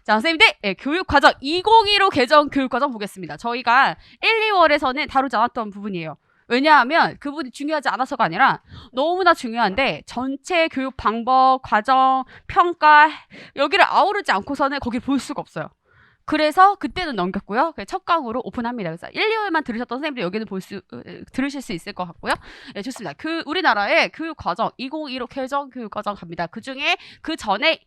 자, 선생님들, 교육과정 2015 개정 교육과정 보겠습니다. 저희가 1, 2월에서는 다루지 않았던 부분이에요. 왜냐하면 그 부분이 중요하지 않아서가 아니라 너무나 중요한데 전체 교육 방법, 과정, 평가 여기를 아우르지 않고서는 거기 볼 수가 없어요. 그래서 그때는 넘겼고요. 첫 강으로 오픈합니다. 그래서 1, 2월만 들으셨던 선생님들 여기는 들으실 수 있을 것 같고요. 네, 좋습니다. 우리나라의 교육과정 2015 개정 교육과정 갑니다. 그 중에 그 전에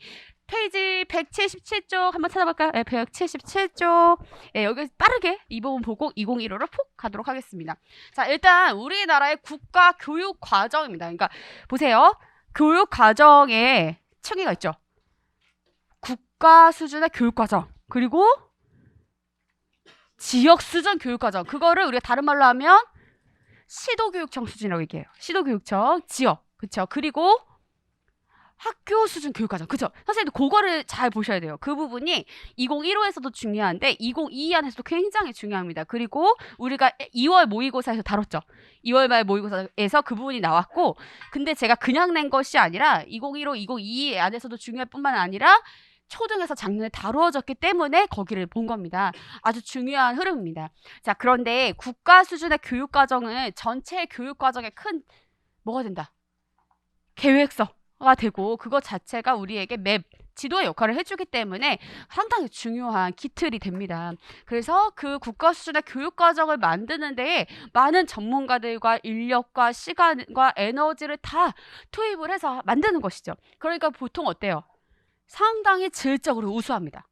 페이지 177쪽 한번 찾아볼까요? 네, 177쪽. 네, 여기 빠르게 이 부분 보고 2015로 푹 가도록 하겠습니다. 자, 일단 우리나라의 국가 교육 과정입니다. 그러니까 보세요. 교육 과정에 층위가 있죠. 국가 수준의 교육 과정. 그리고 지역 수준 교육 과정. 그거를 우리가 다른 말로 하면 시도교육청 수준이라고 얘기해요. 시도교육청, 지역. 그쵸? 그리고 학교 수준 교육과정. 그쵸? 선생님들 그거를 잘 보셔야 돼요. 그 부분이 2015에서도 중요한데 2022안에서도 굉장히 중요합니다. 그리고 우리가 2월 모의고사에서 다뤘죠. 2월 말 모의고사에서 그 부분이 나왔고 근데 제가 그냥 낸 것이 아니라 2015, 2022 안에서도 중요할 뿐만 아니라 초등에서 작년에 다루어졌기 때문에 거기를 본 겁니다. 아주 중요한 흐름입니다. 자, 그런데 국가 수준의 교육과정은 전체 교육과정의 큰 뭐가 된다? 계획서가 되고 그것 자체가 우리에게 맵, 지도의 역할을 해주기 때문에 상당히 중요한 기틀이 됩니다. 그래서 그 국가 수준의 교육과정을 만드는 데에 많은 전문가들과 인력과 시간과 에너지를 다 투입을 해서 만드는 것이죠. 그러니까 보통 어때요? 상당히 질적으로 우수합니다.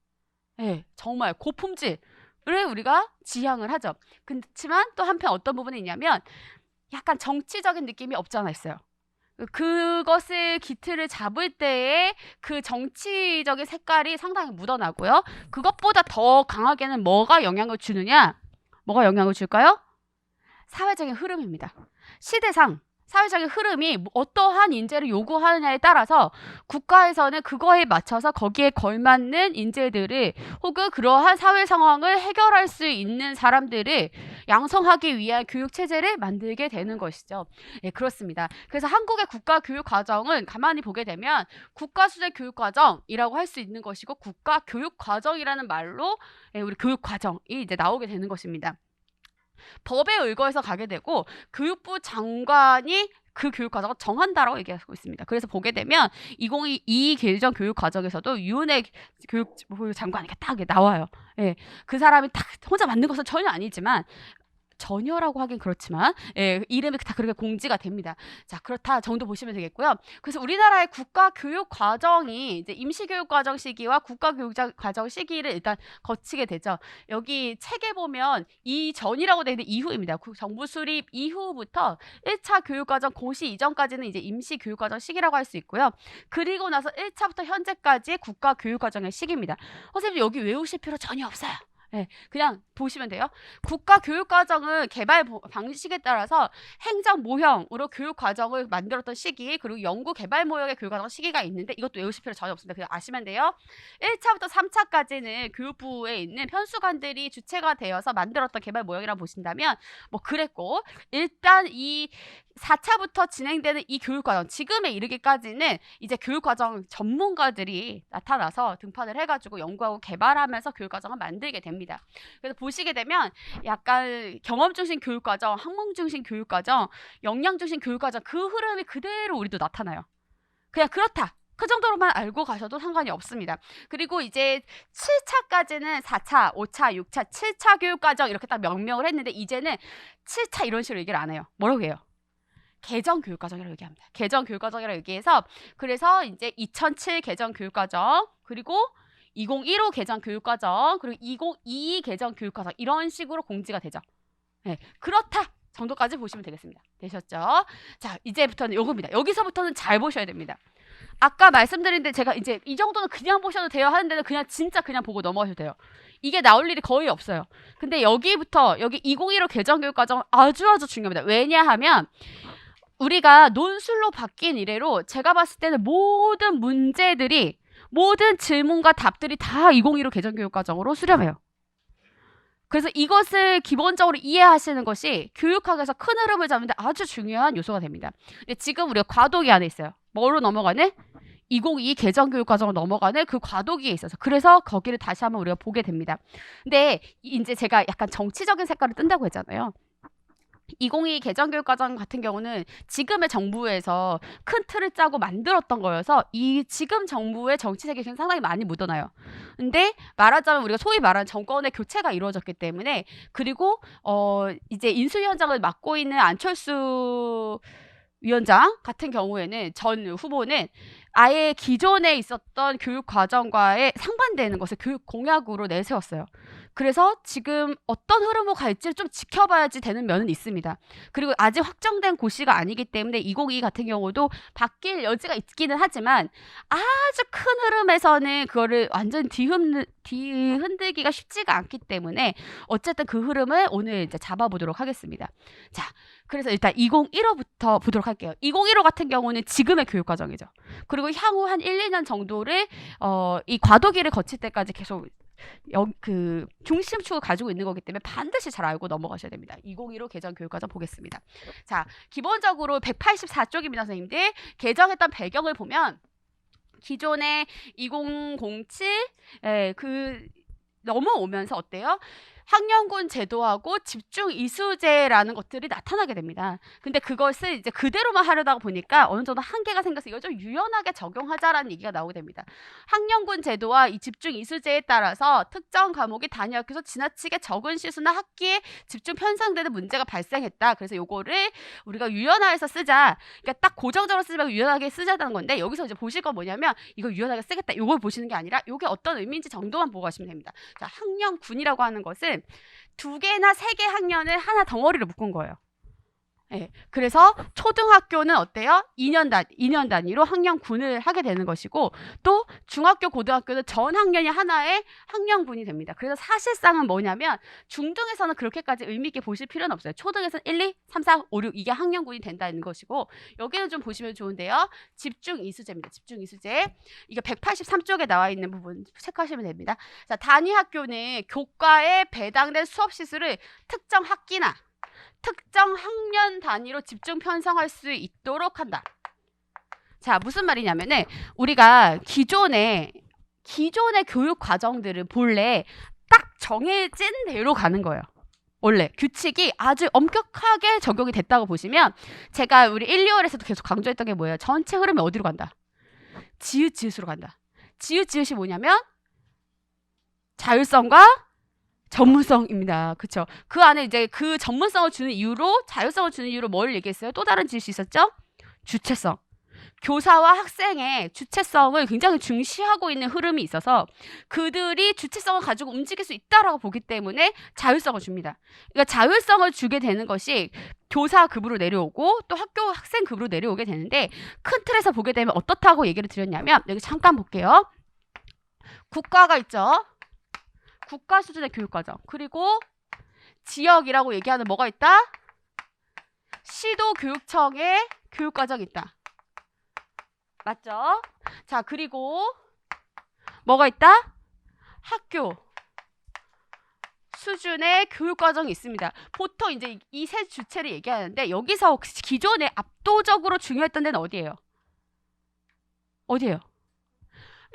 네, 정말 고품질을 우리가 지향을 하죠. 그렇지만 또 한편 어떤 부분이 있냐면 약간 정치적인 느낌이 없지 않아 있어요. 그것을 기틀을 잡을 때에 그 정치적인 색깔이 상당히 묻어나고요. 그것보다 더 강하게는 뭐가 영향을 주느냐? 뭐가 영향을 줄까요? 사회적인 흐름입니다. 시대상 사회적인 흐름이 어떠한 인재를 요구하느냐에 따라서 국가에서는 그거에 맞춰서 거기에 걸맞는 인재들을 혹은 그러한 사회 상황을 해결할 수 있는 사람들을 양성하기 위한 교육체제를 만들게 되는 것이죠. 네, 그렇습니다. 그래서 한국의 국가교육과정은 가만히 보게 되면 국가수준의 교육과정이라고 할 수 있는 것이고 국가교육과정이라는 말로 우리 교육과정이 이제 나오게 되는 것입니다. 법에 의거해서 가게 되고 교육부 장관이 그 교육과정을 정한다라고 얘기하고 있습니다. 그래서 보게 되면 2022 개정 교육과정에서도 유은혜 교육부 장관이 딱 나와요. 예, 그 사람이 딱 혼자 만든 것은 전혀 아니지만 전혀라고 하긴 그렇지만 이름이 다 그렇게 공지가 됩니다. 자, 그렇다 정도 보시면 되겠고요. 그래서 우리나라의 국가교육과정이 이제 임시교육과정 시기와 국가교육과정 시기를 일단 거치게 되죠. 여기 책에 보면 이전이라고 되어 있는 이후입니다. 정부 수립 이후부터 1차 교육과정 고시 이전까지는 이제 임시교육과정 시기라고 할 수 있고요. 그리고 나서 1차부터 현재까지의 국가교육과정의 시기입니다. 선생님 여기 외우실 필요 전혀 없어요. 네, 그냥 보시면 돼요. 국가교육과정은 개발 방식에 따라서 행정 모형으로 교육과정을 만들었던 시기 그리고 연구 개발 모형의 교육과정 시기가 있는데 이것도 외우실 필요 전혀 없습니다. 그냥 아시면 돼요. 1차부터 3차까지는 교육부에 있는 편수관들이 주체가 되어서 만들었던 개발 모형이라고 보신다면 뭐 그랬고 일단 이 4차부터 진행되는 이 교육과정 지금에 이르기까지는 이제 교육과정 전문가들이 나타나서 등판을 해가지고 연구하고 개발하면서 교육과정을 만들게 됩니다. 그래서 보시게 되면 약간 경험 중심 교육과정, 학문 중심 교육과정, 역량 중심 교육과정 그 흐름이 그대로 우리도 나타나요. 그냥 그렇다. 그 정도로만 알고 가셔도 상관이 없습니다. 그리고 이제 7차까지는 4차, 5차, 6차, 7차 교육과정 이렇게 딱 명명을 했는데 이제는 7차 이런 식으로 얘기를 안 해요. 뭐라고 해요? 개정 교육과정이라고 얘기합니다. 개정 교육과정이라고 얘기해서 그래서 이제 2007 개정 교육과정 그리고 2015 개정 교육과정 그리고 2022 개정 교육과정 이런 식으로 공지가 되죠. 네, 그렇다 정도까지 보시면 되겠습니다. 되셨죠? 자, 이제부터는 요겁니다. 여기서부터는 잘 보셔야 됩니다. 아까 말씀드린데 제가 이제 이 정도는 그냥 보셔도 돼요 하는데는 그냥 진짜 그냥 보고 넘어가셔도 돼요. 이게 나올 일이 거의 없어요. 근데 여기부터 여기 2015 개정 교육과정은 아주 중요합니다. 왜냐하면 우리가 논술로 바뀐 이래로 제가 봤을 때는 모든 문제들이 모든 질문과 답들이 다 2015 개정교육과정으로 수렴해요. 그래서 이것을 기본적으로 이해하시는 것이 교육학에서 큰 흐름을 잡는데 아주 중요한 요소가 됩니다. 근데 지금 우리가 과도기 안에 있어요. 뭐로 넘어가는? 2022 개정교육과정으로 넘어가는 그 과도기에 있어서 그래서 거기를 다시 한번 우리가 보게 됩니다. 근데 이제 제가 약간 정치적인 색깔을 뜬다고 했잖아요. 2022 개정교육과정 같은 경우는 지금의 정부에서 큰 틀을 짜고 만들었던 거여서 이 지금 정부의 정치색이 상당히 많이 묻어나요. 근데 말하자면 우리가 소위 말하는 정권의 교체가 이루어졌기 때문에 그리고 이제 인수위원장을 맡고 있는 안철수 위원장 같은 경우에는 전 후보는 아예 기존에 있었던 교육 과정과의 상반되는 것을 교육 공약으로 내세웠어요. 그래서 지금 어떤 흐름으로 갈지를 좀 지켜봐야지 되는 면은 있습니다. 그리고 아직 확정된 고시가 아니기 때문에 2022 같은 경우도 바뀔 여지가 있기는 하지만 아주 큰 흐름에서는 그거를 완전 뒤흔들기가 쉽지가 않기 때문에 어쨌든 그 흐름을 오늘 이제 잡아보도록 하겠습니다. 자, 그래서 일단 2015부터 보도록 할게요. 2015 같은 경우는 지금의 교육과정이죠. 그리고 향후 한 1, 2년 정도를 이 과도기를 거칠 때까지 계속 그 중심축을 가지고 있는 거기 때문에 반드시 잘 알고 넘어가셔야 됩니다. 2015 개정 교육과정 보겠습니다. 자, 기본적으로 184쪽입니다, 선생님들. 개정했던 배경을 보면 기존의 2007 그 넘어오면서 어때요? 학년군 제도하고 집중 이수제라는 것들이 나타나게 됩니다. 근데 그것을 이제 그대로만 하려다 보니까 어느 정도 한계가 생겨서 이걸 좀 유연하게 적용하자라는 얘기가 나오게 됩니다. 학년군 제도와 이 집중 이수제에 따라서 특정 과목이 단위학교에서 지나치게 적은 시수나 학기에 집중 편성되는 문제가 발생했다. 그래서 요거를 우리가 유연화해서 쓰자. 그러니까 딱 고정적으로 쓰지 말고 유연하게 쓰자는 건데 여기서 이제 보실 건 뭐냐면 이거 유연하게 쓰겠다. 요걸 보시는 게 아니라 요게 어떤 의미인지 정도만 보고 가시면 됩니다. 자, 학년군이라고 하는 것은 2개나 3개 학년을 하나 덩어리로 묶은 거예요. 예, 그래서 초등학교는 어때요? 2년 단위로 학년군을 하게 되는 것이고 또 중학교, 고등학교는 전 학년이 하나의 학년군이 됩니다. 그래서 사실상은 뭐냐면 중등에서는 그렇게까지 의미 있게 보실 필요는 없어요. 초등에서는 1, 2, 3, 4, 5, 6 이게 학년군이 된다는 것이고 여기는 좀 보시면 좋은데요. 집중 이수제입니다. 집중 이수제. 이게 183쪽에 나와 있는 부분 체크하시면 됩니다. 자, 단위 학교는 교과에 배당된 수업 시수를 특정 학기나 특정 학년 단위로 집중 편성할 수 있도록 한다. 자, 무슨 말이냐면은 우리가 기존의 교육 과정들은 본래 딱 정해진 대로 가는 거예요. 원래 규칙이 아주 엄격하게 적용이 됐다고 보시면 제가 우리 1, 2월에서도 계속 강조했던 게 뭐예요? 전체 흐름이 어디로 간다? 지읒지읒으로 간다. 지읒지읒이 뭐냐면 자율성과 전문성입니다. 그쵸? 그 안에 이제 그 전문성을 주는 이유로 자율성을 주는 이유로 뭘 얘기했어요? 또 다른 지읒이 있었죠? 주체성. 교사와 학생의 주체성을 굉장히 중시하고 있는 흐름이 있어서 그들이 주체성을 가지고 움직일 수 있다라고 보기 때문에 자율성을 줍니다. 그러니까 자율성을 주게 되는 것이 교사 급으로 내려오고 또 학교 학생 급으로 내려오게 되는데 큰 틀에서 보게 되면 어떻다고 얘기를 드렸냐면 여기 잠깐 볼게요. 국가가 있죠. 국가 수준의 교육과정. 그리고 지역이라고 얘기하는 뭐가 있다? 시도교육청의 교육과정이 있다. 맞죠? 자, 그리고 뭐가 있다? 학교 수준의 교육과정이 있습니다. 보통 이제 이 세 주체를 얘기하는데 여기서 기존에 압도적으로 중요했던 데는 어디예요? 어디예요?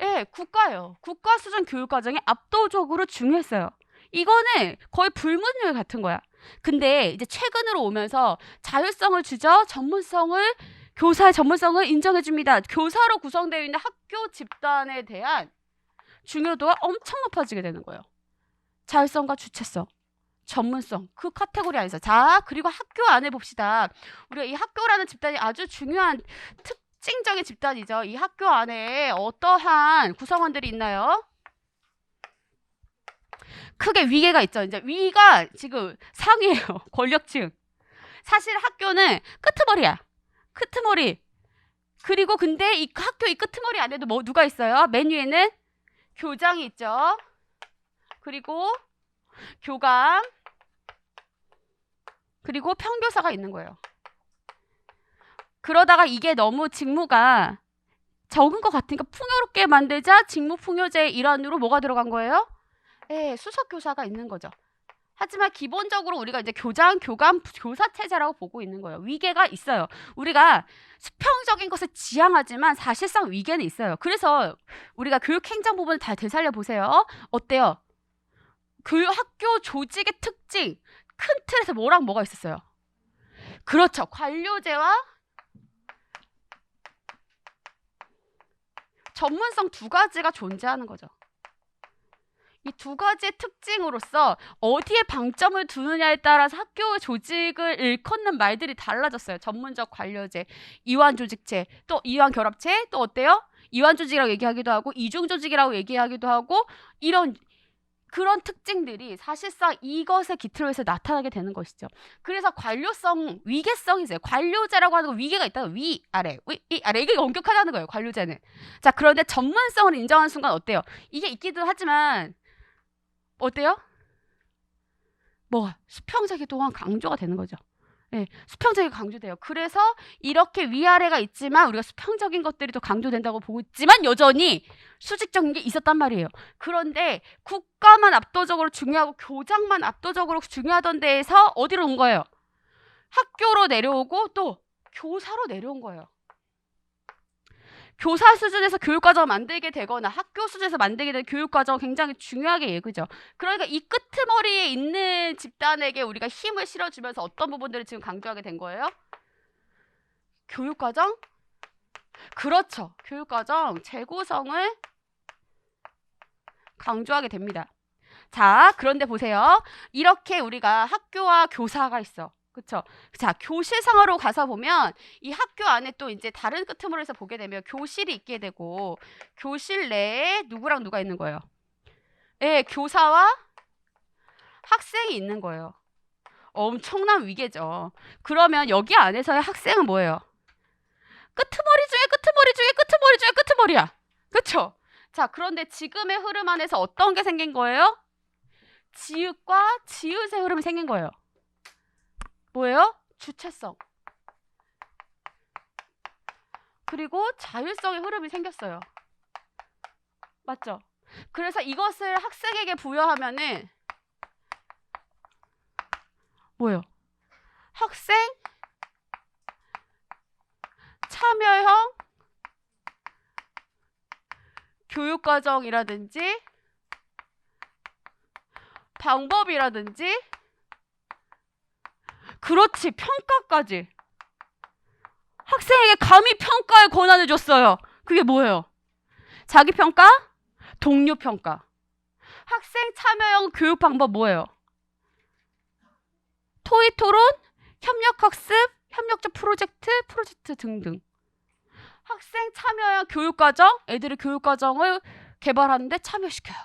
예, 국가예요. 국가 수준 교육과정이 압도적으로 중요했어요. 이거는 거의 불문율 같은 거야. 근데 이제 최근으로 오면서 자율성을 주죠. 교사의 전문성을 인정해줍니다. 교사로 구성되어 있는 학교 집단에 대한 중요도가 엄청 높아지게 되는 거예요. 자율성과 주체성, 전문성, 그 카테고리 안에서. 자, 그리고 학교 안에 봅시다. 우리가 이 학교라는 집단이 아주 중요한 특징적인 집단이죠. 이 학교 안에 어떠한 구성원들이 있나요? 크게 위계가 있죠. 이제 위가 지금 상위예요. 권력층. 사실 학교는 끄트머리야. 끄트머리. 그리고 근데 이 학교 이 끄트머리 안에도 뭐 누가 있어요? 맨 위에는 교장이 있죠. 그리고 교감. 그리고 평교사가 있는 거예요. 그러다가 이게 너무 직무가 적은 것 같으니까 풍요롭게 만들자 직무 풍요제의 일환으로 뭐가 들어간 거예요? 예, 수석교사가 있는 거죠. 하지만 기본적으로 우리가 이제 교장, 교감, 교사 체제라고 보고 있는 거예요. 위계가 있어요. 우리가 수평적인 것을 지향하지만 사실상 위계는 있어요. 그래서 우리가 교육행정 부분을 다 되살려 보세요. 어때요? 학교 조직의 특징, 큰 틀에서 뭐랑 뭐가 있었어요? 그렇죠. 관료제와 전문성 두 가지가 존재하는 거죠. 이 두 가지의 특징으로서 어디에 방점을 두느냐에 따라서 학교 조직을 일컫는 말들이 달라졌어요. 전문적 관료제, 이완 조직체, 또 이완 결합체, 또 어때요? 이완 조직이라고 얘기하기도 하고 이중 조직이라고 얘기하기도 하고 이런 그런 특징들이 사실상 이것의 기틀로 해서 나타나게 되는 것이죠. 그래서 관료성, 위계성이세요. 관료제라고 하는 건 위계가 있다는 위, 아래, 위, 아래 이게 엄격하다는 거예요. 관료제는. 자, 그런데 전문성을 인정하는 순간 어때요? 이게 있기도 하지만 어때요? 뭐가 수평적이 또한 강조가 되는 거죠. 네, 수평적이 강조돼요. 그래서 이렇게 위아래가 있지만 우리가 수평적인 것들이 더 강조된다고 보고 있지만 여전히 수직적인 게 있었단 말이에요. 그런데 국가만 압도적으로 중요하고 교장만 압도적으로 중요하던 데에서 어디로 온 거예요? 학교로 내려오고 또 교사로 내려온 거예요. 교사 수준에서 교육과정을 만들게 되거나 학교 수준에서 만들게 된 교육과정은 굉장히 중요하게 얘기죠. 그러니까 이 끄트머리에 있는 집단에게 우리가 힘을 실어주면서 어떤 부분들을 지금 강조하게 된 거예요? 교육과정? 그렇죠. 교육과정 재구성을 강조하게 됩니다. 자, 그런데 보세요. 이렇게 우리가 학교와 교사가 있어. 그쵸? 자, 교실 상으로 가서 보면 이 학교 안에 또 이제 다른 끄트머리에서 보게 되면 교실이 있게 되고 교실 내에 누구랑 누가 있는 거예요? 예, 교사와 학생이 있는 거예요. 엄청난 위계죠. 그러면 여기 안에서의 학생은 뭐예요? 끄트머리 중에 끄트머리 중에 끄트머리 중에 끄트머리야. 그쵸? 자, 그런데 지금의 흐름 안에서 어떤 게 생긴 거예요? 지읒과 지읒의 흐름이 생긴 거예요. 뭐예요? 주체성. 그리고 자율성의 흐름이 생겼어요. 맞죠? 그래서 이것을 학생에게 부여하면은 뭐예요? 학생 참여형 교육과정이라든지 방법이라든지 그렇지 평가까지 학생에게 감히 평가의 권한을 줬어요. 그게 뭐예요? 자기평가, 동료평가. 학생 참여형 교육 방법 뭐예요? 토의 토론, 협력학습, 협력적 프로젝트 등등. 학생 참여형 교육과정, 애들의 교육과정을 개발하는데 참여시켜요.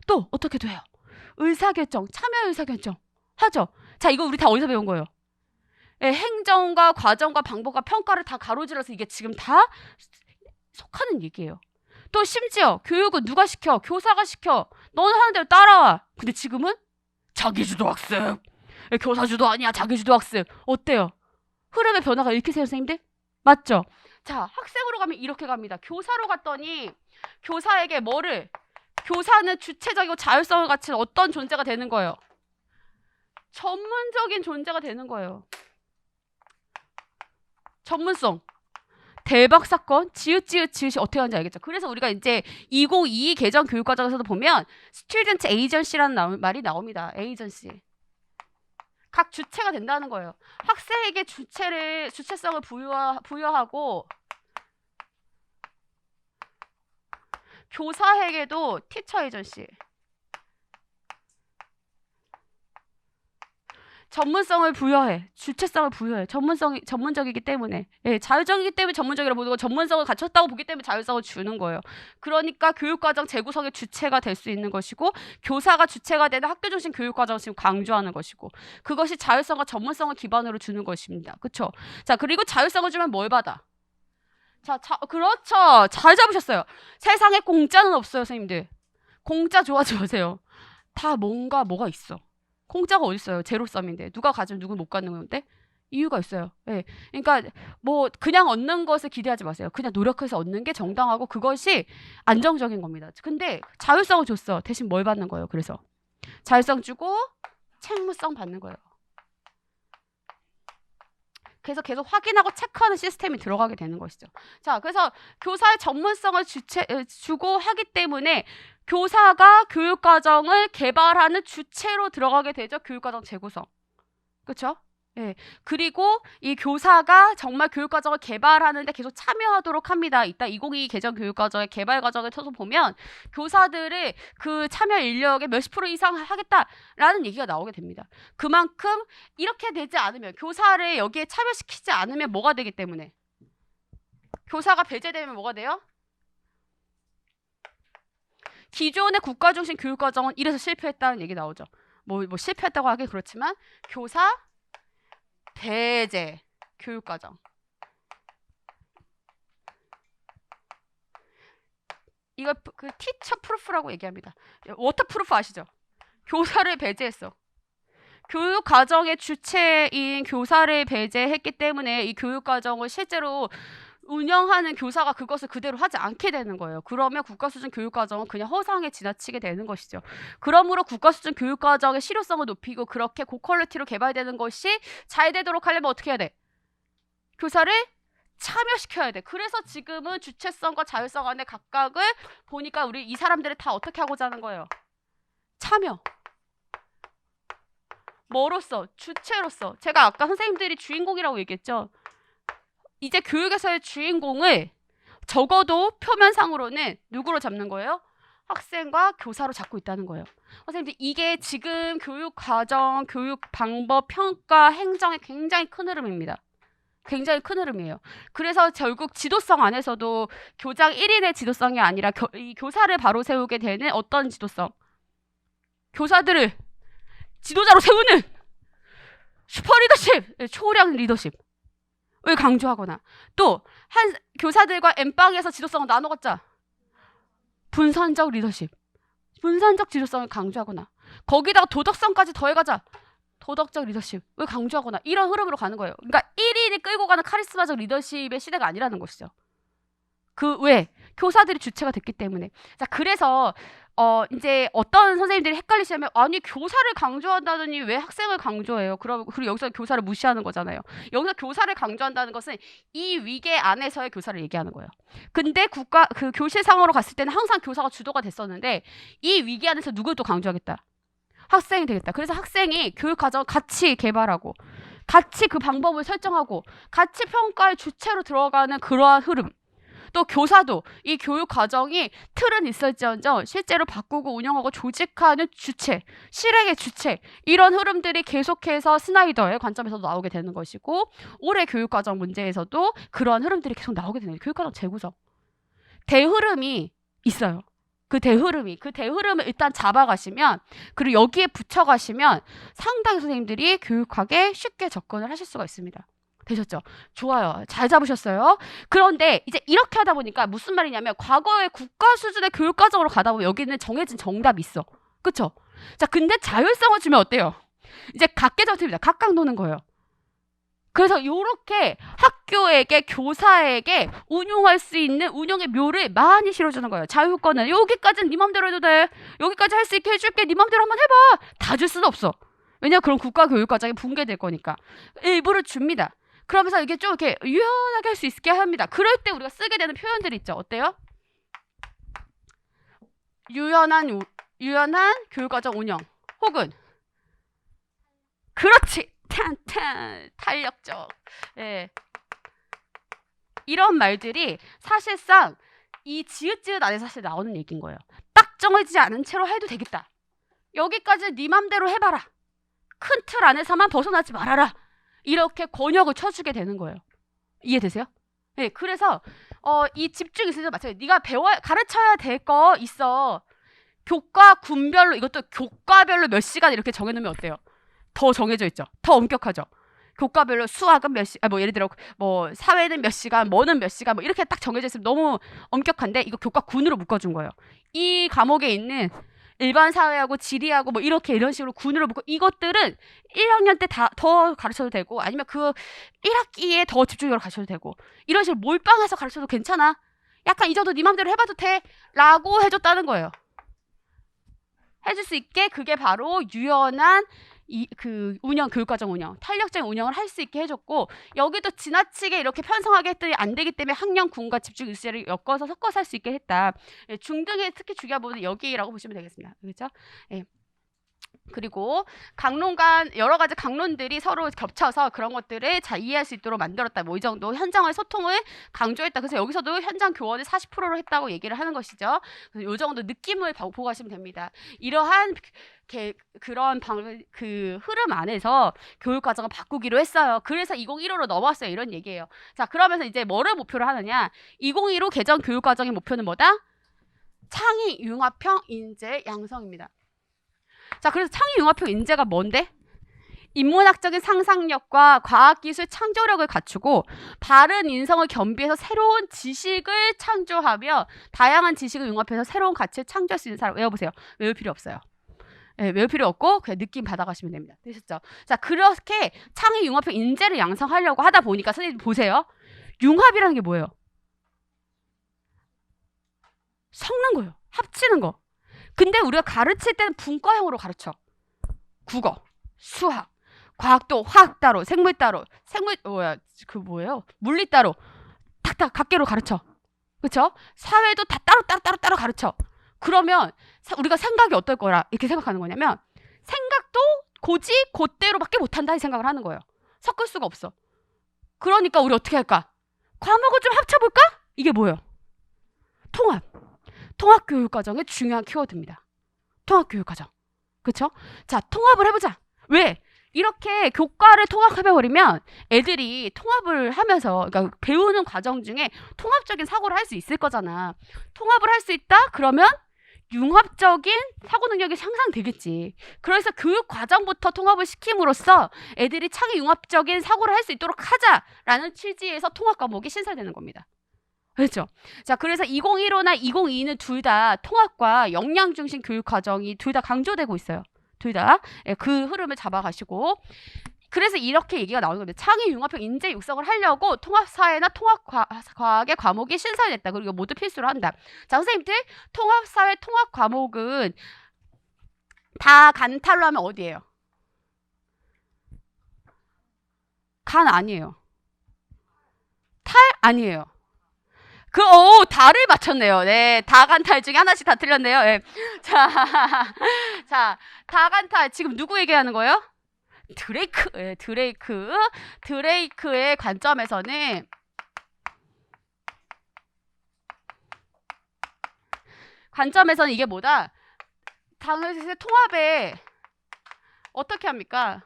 또 어떻게 돼요? 의사결정, 참여 의사결정 하죠. 자, 이거 우리 다 어디서 배운 거예요? 예, 행정과 과정과 방법과 평가를 다 가로질러서 이게 지금 다 속하는 얘기예요. 또 심지어 교육은 누가 시켜? 교사가 시켜. 너는 하는 대로 따라와. 근데 지금은 자기주도 학습. 예, 교사주도 아니야. 자기주도 학습. 어때요? 흐름의 변화가 읽히세요, 선생님들? 맞죠? 자, 학생으로 가면 이렇게 갑니다. 교사로 갔더니 교사에게 뭐를? 교사는 주체적이고 자율성을 갖춘 어떤 존재가 되는 거예요? 전문적인 존재가 되는 거예요. 전문성. 대박 사건. 지읒이 어떻게 하는지 알겠죠? 그래서 우리가 이제 2022 개정 교육과정에서도 보면 스튜던트 에이전시라는 말이 나옵니다. 에이전시. 각 주체가 된다는 거예요. 학생에게 주체성을 부여하고 교사에게도 티처 에이전시. 전문성을 부여해. 주체성을 부여해. 전문적이기 때문에. 예, 자율적이기 때문에 전문적이라고 보는 거, 전문성을 갖췄다고 보기 때문에 자율성을 주는 거예요. 그러니까 교육과정 재구성의 주체가 될 수 있는 것이고 교사가 주체가 되는 학교 중심 교육과정을 지금 강조하는 것이고 그것이 자율성과 전문성을 기반으로 주는 것입니다. 그렇죠? 자, 그리고 자율성을 주면 뭘 받아? 자, 그렇죠. 잘 잡으셨어요. 세상에 공짜는 없어요, 선생님들. 공짜 좋아하지 마세요. 다 뭐가 있어. 공짜가 어디 있어요? 제로섬인데 누가 가지면 누구 못 갖는 건데 이유가 있어요. 예. 그러니까 뭐 그냥 얻는 것을 기대하지 마세요. 그냥 노력해서 얻는 게 정당하고 그것이 안정적인 겁니다. 근데 자율성을 줬어. 대신 뭘 받는 거예요? 그래서 자율성 주고 책무성 받는 거예요. 그래서 계속 확인하고 체크하는 시스템이 들어가게 되는 것이죠. 자, 그래서 교사의 전문성을 주고 하기 때문에 교사가 교육과정을 개발하는 주체로 들어가게 되죠. 교육과정 재구성. 그렇죠? 예. 그리고 이 교사가 정말 교육과정을 개발하는데 계속 참여하도록 합니다. 이따 2022 개정 교육과정의 개발 과정을 쳐서 보면 교사들의 그 참여 인력의 몇십 프로 이상 하겠다라는 얘기가 나오게 됩니다. 그만큼 이렇게 되지 않으면 교사를 여기에 참여시키지 않으면 뭐가 되기 때문에 교사가 배제되면 뭐가 돼요? 기존의 국가 중심 교육과정은 이래서 실패했다는 얘기 나오죠. 뭐 실패했다고 하긴 그렇지만 교사 배제 교육과정. 이걸 그 티처 프루프라고 얘기합니다. 워터 프루프 아시죠? 교사를 배제했어. 교육과정의 주체인 교사를 배제했기 때문에 이 교육과정을 실제로 운영하는 교사가 그것을 그대로 하지 않게 되는 거예요. 그러면 국가수준 교육과정은 그냥 허상에 지나치게 되는 것이죠. 그러므로 국가수준 교육과정의 실효성을 높이고 그렇게 고퀄리티로 개발되는 것이 잘 되도록 하려면 어떻게 해야 돼? 교사를 참여시켜야 돼. 그래서 지금은 주체성과 자율성 안에 각각을 보니까 우리 이 사람들이 다 어떻게 하고자 하는 거예요? 참여. 뭐로서? 주체로서. 제가 아까 선생님들이 주인공이라고 얘기했죠. 이제 교육에서의 주인공을 적어도 표면상으로는 누구로 잡는 거예요? 학생과 교사로 잡고 있다는 거예요. 선생님들 이게 지금 교육 과정, 교육 방법, 평가, 행정의 굉장히 큰 흐름입니다. 굉장히 큰 흐름이에요. 그래서 결국 지도성 안에서도 교장 1인의 지도성이 아니라 이 교사를 바로 세우게 되는 어떤 지도성? 교사들을 지도자로 세우는 슈퍼리더십, 초량 리더십 을 강조하거나 또 한 교사들과 엠빵에서 지도성을 나눠갔자 분산적 리더십, 분산적 지도성을 강조하거나 거기다가 도덕성까지 더해가자 도덕적 리더십을 강조하거나 이런 흐름으로 가는 거예요. 그러니까 1인이 끌고 가는 카리스마적 리더십의 시대가 아니라는 것이죠. 그 왜? 교사들이 주체가 됐기 때문에. 자, 그래서 이제 어떤 선생님들이 헷갈리시면 아니 교사를 강조한다더니 왜 학생을 강조해요? 그리고 여기서 교사를 무시하는 거잖아요. 여기서 교사를 강조한다는 것은 이 위계 안에서의 교사를 얘기하는 거예요. 근데 그 교실 상으로 갔을 때는 항상 교사가 주도가 됐었는데 이 위계 안에서 누굴 또 강조하겠다? 학생이 되겠다. 그래서 학생이 교육 과정을 같이 개발하고 같이 그 방법을 설정하고 같이 평가의 주체로 들어가는 그러한 흐름. 또 교사도 이 교육 과정이 틀은 있을지언정 실제로 바꾸고 운영하고 조직하는 주체, 실행의 주체 이런 흐름들이 계속해서 스나이더의 관점에서 나오게 되는 것이고 올해 교육 과정 문제에서도 그러한 흐름들이 계속 나오게 되는 거예요. 교육 과정 재구성. 대흐름이 있어요. 그 대흐름을 일단 잡아가시면 그리고 여기에 붙여가시면 상당히 선생님들이 교육학에 쉽게 접근을 하실 수가 있습니다. 되셨죠? 좋아요. 잘 잡으셨어요. 그런데 이제 이렇게 하다 보니까 무슨 말이냐면 과거의 국가 수준의 교육 과정으로 가다 보면 여기는 정해진 정답이 있어. 그쵸? 자, 근데 자율성을 주면 어때요? 이제 각계정습입니다. 각각 노는 거예요. 그래서 이렇게 학교에게 교사에게 운용할 수 있는 운영의 묘를 많이 실어주는 거예요. 자유권은 여기까지는 네 맘대로 해도 돼. 여기까지 할 수 있게 해줄게. 네 맘대로 한번 해봐. 다 줄 수는 없어. 왜냐면 그럼 국가 교육 과정이 붕괴될 거니까. 일부를 줍니다. 그러면서 이게 좀 이렇게 유연하게 할 수 있게 합니다. 그럴 때 우리가 쓰게 되는 표현들이 있죠. 어때요? 유연한 교육과정 운영 혹은 그렇지 탄력적 이런 말들이 사실상 이 지읒지읒 안에서 사실 나오는 얘기인 거예요. 딱 정해지지 않은 채로 해도 되겠다. 여기까지 네 맘대로 해봐라. 큰 틀 안에서만 벗어나지 말아라. 이렇게 권역을 쳐주게 되는 거예요. 이해되세요? 네, 그래서 이 집중 있으면 마찬가지. 네가 가르쳐야 될 거 있어. 교과 군별로 이것도 교과별로 몇 시간 이렇게 정해놓으면 어때요? 더 정해져 있죠. 더 엄격하죠. 교과별로 수학은 몇 시간, 뭐 예를 들어 뭐 사회는 몇 시간, 뭐는 몇 시간, 뭐 이렇게 딱 정해져 있으면 너무 엄격한데 이거 교과 군으로 묶어준 거예요. 이 과목에 있는 일반 사회하고 지리하고 뭐 이런 식으로 군으로 묶고 이것들은 1학년 때 다 더 가르쳐도 되고 아니면 그 1학기에 더 집중적으로 가르쳐도 되고 이런 식으로 몰빵해서 가르쳐도 괜찮아. 약간 이 정도 네 맘대로 해봐도 돼 라고 해줬다는 거예요. 해줄 수 있게 그게 바로 유연한 교육과정 운영, 탄력적인 운영을 할 수 있게 해줬고, 여기도 지나치게 이렇게 편성하게 했더니 안 되기 때문에 학령, 군과 집중 일시를 섞어서 할 수 있게 했다. 예, 중등의 특히 중요한 부분은 여기라고 보시면 되겠습니다. 그렇죠? 예. 그리고 여러 가지 강론들이 서로 겹쳐서 그런 것들을 잘 이해할 수 있도록 만들었다. 뭐 이 정도 현장의 소통을 강조했다. 그래서 여기서도 현장 교원을 40%로 했다고 얘기를 하는 것이죠. 그래서 이 정도 느낌을 보고 가시면 됩니다. 이러한 그런 흐름 안에서 교육 과정을 바꾸기로 했어요. 그래서 2015로 넘어왔어요. 이런 얘기예요. 자, 그러면서 이제 뭐를 목표로 하느냐? 2015 개정 교육 과정의 목표는 뭐다? 창의, 융합형, 인재, 양성입니다. 자, 그래서 창의, 융합형, 인재가 뭔데? 인문학적인 상상력과 과학기술 창조력을 갖추고 바른 인성을 겸비해서 새로운 지식을 창조하며 다양한 지식을 융합해서 새로운 가치를 창조할 수 있는 사람. 외워보세요. 외울 필요 없어요. 네, 외울 필요 없고 그냥 느낌 받아가시면 됩니다. 되셨죠? 자, 그렇게 창의, 융합형, 인재를 양성하려고 하다 보니까 선생님 보세요. 융합이라는 게 뭐예요? 섞는 거예요. 합치는 거. 근데 우리가 가르칠 때는 분과형으로 가르쳐. 국어, 수학, 과학도 화학 따로, 생물 따로, 물리 따로, 탁탁 각계로 가르쳐. 그쵸? 사회도 다 따로 가르쳐. 그러면 우리가 생각이 어떨 거라 이렇게 생각하는 거냐면 생각도 고지 그대로밖에 못한다 이 생각을 하는 거예요. 섞을 수가 없어. 그러니까 우리 어떻게 할까? 과목을 좀 합쳐볼까? 이게 뭐예요? 통합교육과정의 중요한 키워드입니다. 통합교육과정. 그쵸? 자, 통합을 해보자. 왜? 이렇게 교과를 통합해버리면 애들이 통합을 하면서, 그러니까 배우는 과정 중에 통합적인 사고를 할 수 있을 거잖아. 통합을 할 수 있다? 그러면 융합적인 사고 능력이 향상되겠지. 그래서 교육 과정부터 통합을 시킴으로써 애들이 창의 융합적인 사고를 할 수 있도록 하자라는 취지에서 통합 과목이 신설되는 겁니다. 그렇죠? 자, 그래서 2015나 2022는 둘 다 통합과 역량 중심 교육 과정이 둘 다 강조되고 있어요. 둘 다. 그 흐름을 잡아가시고. 그래서 이렇게 얘기가 나오는 겁니다. 창의 융합형 인재 육성을 하려고 통합사회나 통합과학의 과목이 신설됐다. 그리고 모두 필수로 한다. 자, 선생님들, 통합사회, 통합 과목은 다 간탈로 하면 어디예요? 간 아니에요. 탈 아니에요. 다를 맞췄네요. 네, 다간탈 중에 하나씩 다 틀렸네요. 네. 자, 다간탈 지금 누구 얘기하는 거예요? 드레이크. 네, 드레이크의 관점에서는 이게 뭐다? 당연히 통합에 어떻게 합니까?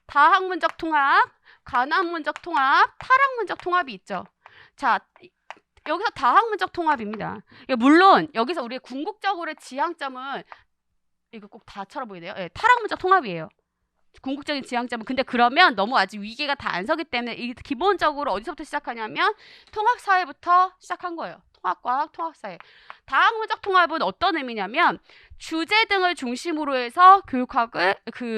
다학문적 통합, 간학문적 통합, 탈학문적 통합이 있죠. 자, 여기서 다학문적 통합입니다. 물론 여기서 우리의 궁극적으로의 지향점은 이거 꼭 다처럼 보이네요. 네, 탈학문적 통합이에요. 궁극적인 지향점은. 근데 그러면 너무 아직 위계가 다 안 서기 때문에 기본적으로 어디서부터 시작하냐면 통합사회부터 시작한 거예요. 통합과학, 통합사회. 다학문적 통합은 어떤 의미냐면 주제 등을 중심으로 해서 교육학을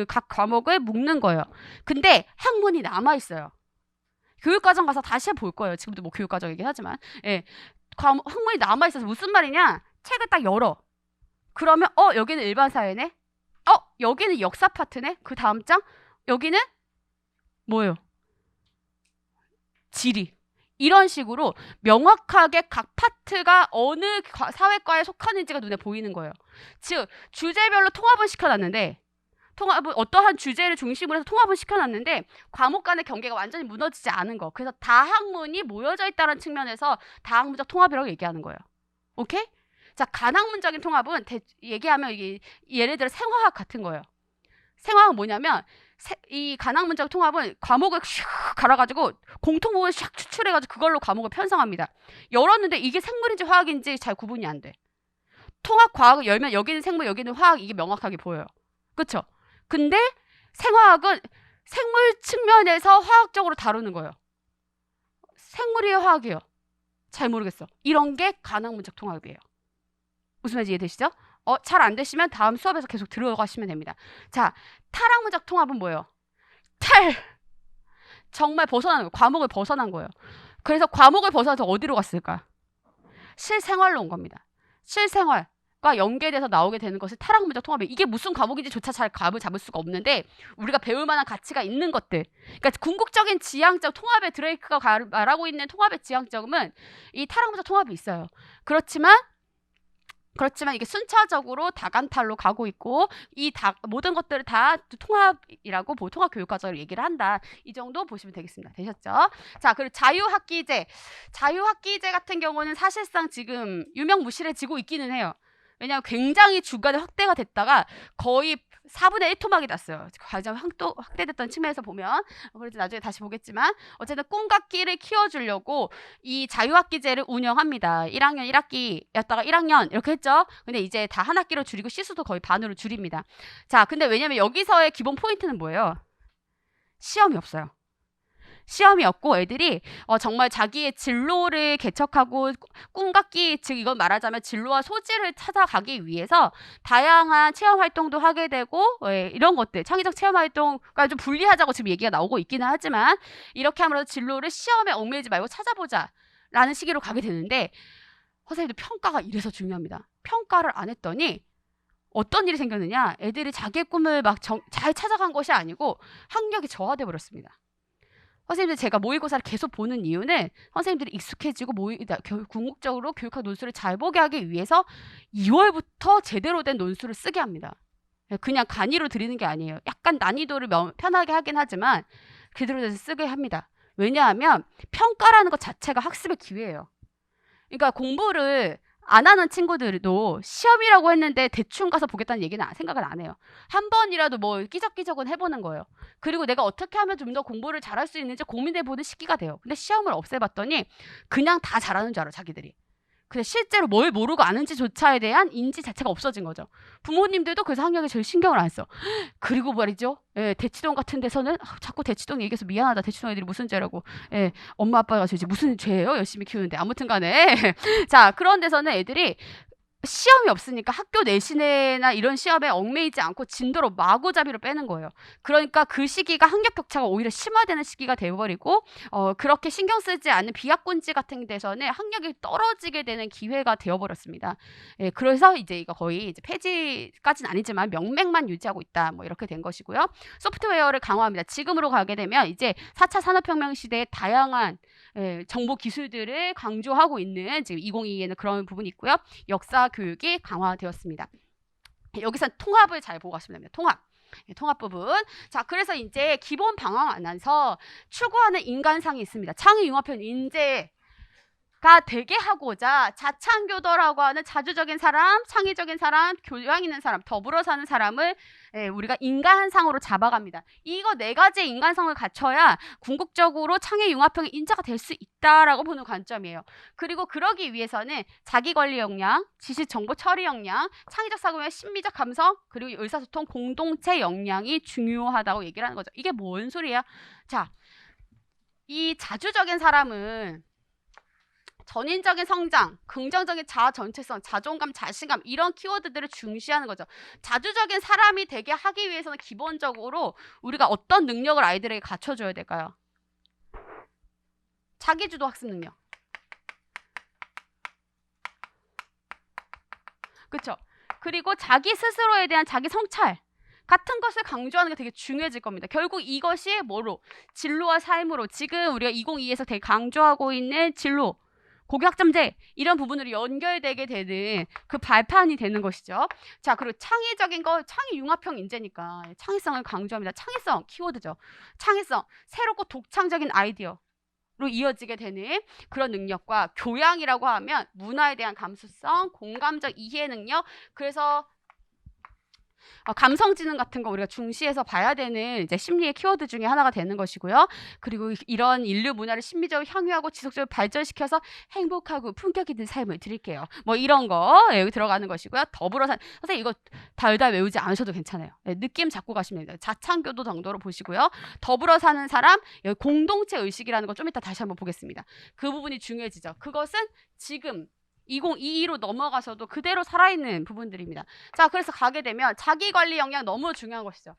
각 과목을 묶는 거예요. 근데 학문이 남아있어요. 교육과정 가서 다시 볼 거예요. 지금도 뭐 교육과정이긴 하지만. 예. 학문이 남아있어서 무슨 말이냐? 책을 딱 열어. 그러면 여기는 일반 사회네? 여기는 역사 파트네? 그 다음 장? 여기는 뭐예요? 지리. 이런 식으로 명확하게 각 파트가 어느 사회과에 속하는지가 눈에 보이는 거예요. 즉, 주제별로 통합을 시켜놨는데 어떠한 주제를 중심으로 해서 통합을 시켜놨는데 과목 간의 경계가 완전히 무너지지 않은 거. 그래서 다학문이 모여져 있다는 측면에서 다학문적 통합이라고 얘기하는 거예요. 오케이? 자, 간학문적인 통합은 얘기하면 이게 예를 들어 생화학 같은 거예요. 생화학은 뭐냐면 이 간학문적 통합은 과목을 슉 갈아가지고 공통부분을 샥 추출해가지고 그걸로 과목을 편성합니다. 열었는데 이게 생물인지 화학인지 잘 구분이 안 돼. 통합 과학을 열면 여기는 생물, 여기는 화학, 이게 명확하게 보여요. 그쵸? 근데 생화학은 생물 측면에서 화학적으로 다루는 거예요. 생물이에요, 화학이에요? 잘 모르겠어. 이런 게 간학문적 통합이에요. 무슨 말인지 이해되시죠? 잘 안 되시면 다음 수업에서 계속 들어가시면 됩니다. 자, 탈학문적 통합은 뭐예요? 정말 벗어나는 거예요. 과목을 벗어난 거예요. 그래서 과목을 벗어나서 어디로 갔을까? 실생활로 온 겁니다. 실생활. 과목과 연계돼서 나오게 되는 것을 타락문제적 통합이에요. 이게 무슨 과목인지조차 잘 감을 잡을 수가 없는데 우리가 배울 만한 가치가 있는 것들. 그러니까 궁극적인 지향적 통합의 드레이크가 말하고 있는 통합의 지향점은 이 타락문제적 통합이 있어요. 그렇지만 이게 순차적으로 다간탈로 가고 있고 모든 것들을 다 통합이라고 통합 교육 과정을 얘기를 한다. 이 정도 보시면 되겠습니다. 되셨죠? 자, 그리고 자유학기제 같은 경우는 사실상 지금 유명무실해지고 있기는 해요. 왜냐하면 굉장히 중간에 확대가 됐다가 거의 4분의 1 토막이 났어요. 과정 확대됐던 측면에서 보면. 그래서 나중에 다시 보겠지만 어쨌든 꿈과 끼를 키워주려고 이 자유학기제를 운영합니다. 1학년 1학기였다가 1학년 이렇게 했죠. 근데 이제 다 한 학기로 줄이고 시수도 거의 반으로 줄입니다. 자, 근데 왜냐면 여기서의 기본 포인트는 뭐예요? 시험이 없어요. 시험이 없고 애들이 정말 자기의 진로를 개척하고 꿈과 끼, 즉 이건 말하자면 진로와 소질을 찾아가기 위해서 다양한 체험 활동도 하게 되고 이런 것들, 창의적 체험 활동과 좀 분리하자고 지금 얘기가 나오고 있기는 하지만 이렇게 함으로써 진로를 시험에 얽매이지 말고 찾아보자 라는 시기로 가게 되는데 선생님들 평가가 이래서 중요합니다. 평가를 안 했더니 어떤 일이 생겼느냐, 애들이 자기의 꿈을 막 잘 찾아간 것이 아니고 학력이 저하돼 버렸습니다. 선생님들 제가 모의고사를 계속 보는 이유는 선생님들이 익숙해지고 궁극적으로 교육학 논술을 잘 보게 하기 위해서 2월부터 제대로 된 논술을 쓰게 합니다. 그냥 간이로 드리는 게 아니에요. 약간 난이도를 편하게 하긴 하지만 그대로 돼서 쓰게 합니다. 왜냐하면 평가라는 것 자체가 학습의 기회예요. 그러니까 공부를 안 하는 친구들도 시험이라고 했는데 대충 가서 보겠다는 얘기는 생각을 안 해요. 한 번이라도 뭐 끼적끼적은 해보는 거예요. 그리고 내가 어떻게 하면 좀 더 공부를 잘할 수 있는지 고민해보는 시기가 돼요. 근데 시험을 없애봤더니 그냥 다 잘하는 줄 알아, 자기들이. 근데 실제로 뭘 모르고 아는지조차에 대한 인지 자체가 없어진 거죠. 부모님들도 그래서 학력에 제일 신경을 안 써. 그리고 말이죠. 대치동 같은 데서는 자꾸 대치동 얘기해서 미안하다. 대치동 애들이 무슨 죄라고. 엄마 아빠가 죄지 무슨 죄예요? 열심히 키우는데. 아무튼 간에. 자, 그런 데서는 애들이 시험이 없으니까 학교 내신이나 이런 시험에 얽매이지 않고 진도로 마구잡이로 빼는 거예요. 그러니까 그 시기가 학력 격차가 오히려 심화되는 시기가 되어버리고 그렇게 신경 쓰지 않는 비학군지 같은 데서는 학력이 떨어지게 되는 기회가 되어버렸습니다. 그래서 이제 이거 거의 이제 폐지까지는 아니지만 명맥만 유지하고 있다. 뭐 이렇게 된 것이고요. 소프트웨어를 강화합니다. 지금으로 가게 되면 이제 4차 산업혁명 시대의 다양한 정보 기술들을 강조하고 있는 지금 2022에는 그런 부분이 있고요. 역사 교육이 강화되었습니다. 여기서 통합을 잘 보고 가시면 됩니다. 통합 부분. 자, 그래서 이제 기본 방향 안에서 추구하는 인간상이 있습니다. 창의융합형 인재가 되게 하고자 자창교도라고 하는 자주적인 사람, 창의적인 사람, 교양 있는 사람, 더불어 사는 사람을 우리가 인간상으로 잡아갑니다. 이거 4가지의 인간성을 갖춰야 궁극적으로 창의융합형의 인자가 될 수 있다라고 보는 관점이에요. 그리고 그러기 위해서는 자기관리 역량, 지식정보 처리 역량, 창의적 사고의 심미적 감성, 그리고 의사소통 공동체 역량이 중요하다고 얘기를 하는 거죠. 이게 뭔 소리예요? 자, 이 자주적인 사람은 전인적인 성장, 긍정적인 자아 전체성, 자존감, 자신감 이런 키워드들을 중시하는 거죠. 자주적인 사람이 되게 하기 위해서는 기본적으로 우리가 어떤 능력을 아이들에게 갖춰줘야 될까요? 자기주도 학습 능력. 그렇죠? 그리고 자기 스스로에 대한 자기 성찰 같은 것을 강조하는 게 되게 중요해질 겁니다. 결국 이것이 뭐로? 진로와 삶으로 지금 우리가 2022에서 되게 강조하고 있는 진로, 고교학점제 이런 부분으로 연결되게 되는 그 발판이 되는 것이죠. 자, 그리고 창의적인 거, 창의융합형 인재니까 창의성을 강조합니다. 창의성 키워드죠. 창의성, 새롭고 독창적인 아이디어로 이어지게 되는 그런 능력과 교양이라고 하면 문화에 대한 감수성, 공감적 이해 능력, 그래서 감성지능 같은 거 우리가 중시해서 봐야 되는 이제 심리의 키워드 중에 하나가 되는 것이고요. 그리고 이런 인류 문화를 심미적으로 향유하고 지속적으로 발전시켜서 행복하고 품격 있는 삶을 드릴게요. 뭐 이런 거 여기 들어가는 것이고요. 더불어 선생님 이거 달달 외우지 않으셔도 괜찮아요. 느낌 잡고 가시면 돼요. 자창교도 정도로 보시고요. 더불어 사는 사람, 여기 공동체 의식이라는 거 좀 이따 다시 한번 보겠습니다. 그 부분이 중요해지죠. 그것은 지금 2022로 넘어가서도 그대로 살아있는 부분들입니다. 자, 그래서 가게 되면 자기관리 역량 너무 중요한 것이죠.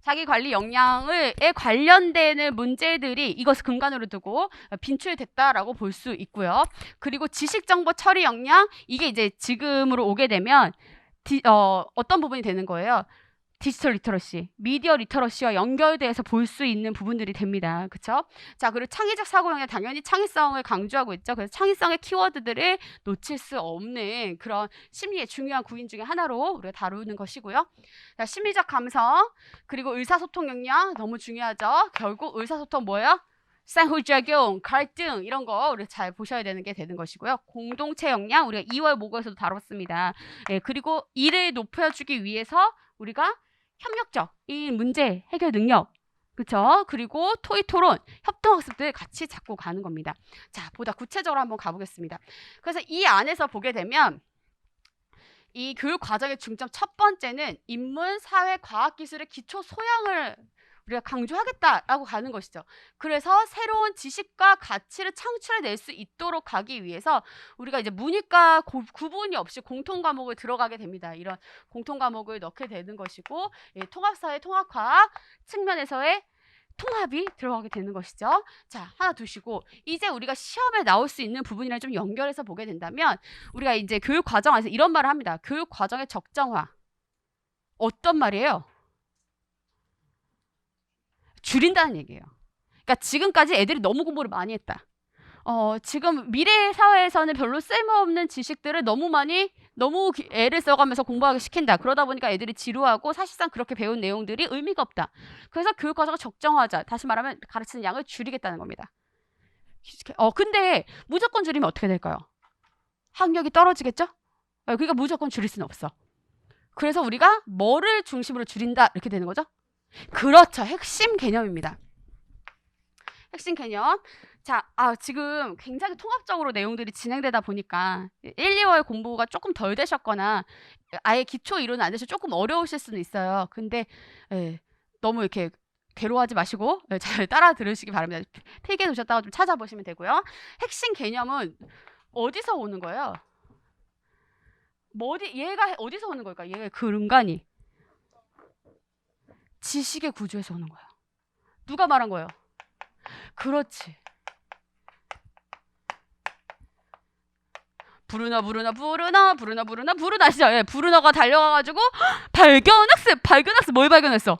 자기 관리 역량에 관련되는 문제들이 이것을 근간으로 두고 빈출됐다라고 볼 수 있고요. 그리고 지식정보 처리 역량, 이게 이제 지금으로 오게 되면 어떤 부분이 되는 거예요? 디지털 리터러시, 미디어 리터러시와 연결돼서 볼 수 있는 부분들이 됩니다. 그쵸? 자, 그리고 창의적 사고 역량, 당연히 창의성을 강조하고 있죠. 그래서 창의성의 키워드들을 놓칠 수 없는 그런 심리의 중요한 구인 중에 하나로 우리가 다루는 것이고요. 자, 심리적 감성, 그리고 의사소통 역량 너무 중요하죠. 결국 의사소통 뭐예요? 상호작용, 갈등 이런 거 우리 잘 보셔야 되는 게 되는 것이고요. 공동체 역량 우리가 2월 모국에서도 다뤘습니다. 예, 그리고 이를 높여주기 위해서 우리가 협력적인 문제 해결 능력, 그쵸? 그리고 토의 토론, 협동학습들 같이 잡고 가는 겁니다. 자, 보다 구체적으로 한번 가보겠습니다. 그래서 이 안에서 보게 되면 이 교육 과정의 중점 첫 번째는 인문, 사회, 과학 기술의 기초 소양을 우리가 강조하겠다라고 가는 것이죠. 그래서 새로운 지식과 가치를 창출해낼 수 있도록 가기 위해서 우리가 이제 문이과 구분이 없이 공통 과목을 들어가게 됩니다. 이런 공통 과목을 넣게 되는 것이고, 예, 통합사회, 통합과학 측면에서의 통합이 들어가게 되는 것이죠. 자, 하나 두시고 이제 우리가 시험에 나올 수 있는 부분이랑 좀 연결해서 보게 된다면 우리가 이제 교육 과정에서 이런 말을 합니다. 교육 과정의 적정화. 어떤 말이에요? 줄인다는 얘기예요. 그러니까 지금까지 애들이 너무 공부를 많이 했다. 지금 미래 사회에서는 별로 쓸모없는 지식들을 너무 애를 써가면서 공부하게 시킨다. 그러다 보니까 애들이 지루하고 사실상 그렇게 배운 내용들이 의미가 없다. 그래서 교육 과정을 적정화하자. 다시 말하면 가르치는 양을 줄이겠다는 겁니다. 근데 무조건 줄이면 어떻게 될까요? 학력이 떨어지겠죠? 그러니까 무조건 줄일 수는 없어. 그래서 우리가 뭐를 중심으로 줄인다 이렇게 되는 거죠? 그렇죠. 핵심 개념입니다. 핵심 개념. 자, 지금 굉장히 통합적으로 내용들이 진행되다 보니까 1, 2월 공부가 조금 덜 되셨거나 아예 기초 이론은 안 되셔서 조금 어려우실 수는 있어요. 근데 너무 이렇게 괴로워하지 마시고 잘 따라 들으시기 바랍니다. 필기해 두셨다가 좀 찾아보시면 되고요. 핵심 개념은 어디서 오는 거예요? 얘가 어디서 오는 걸까? 얘가 근간이 지식의 구조에서 오는 거야. 누가 말한 거예요? 그렇지. 브루너 아시죠? 예, 브루너가 달려가가지고 발견학습 뭘 발견했어?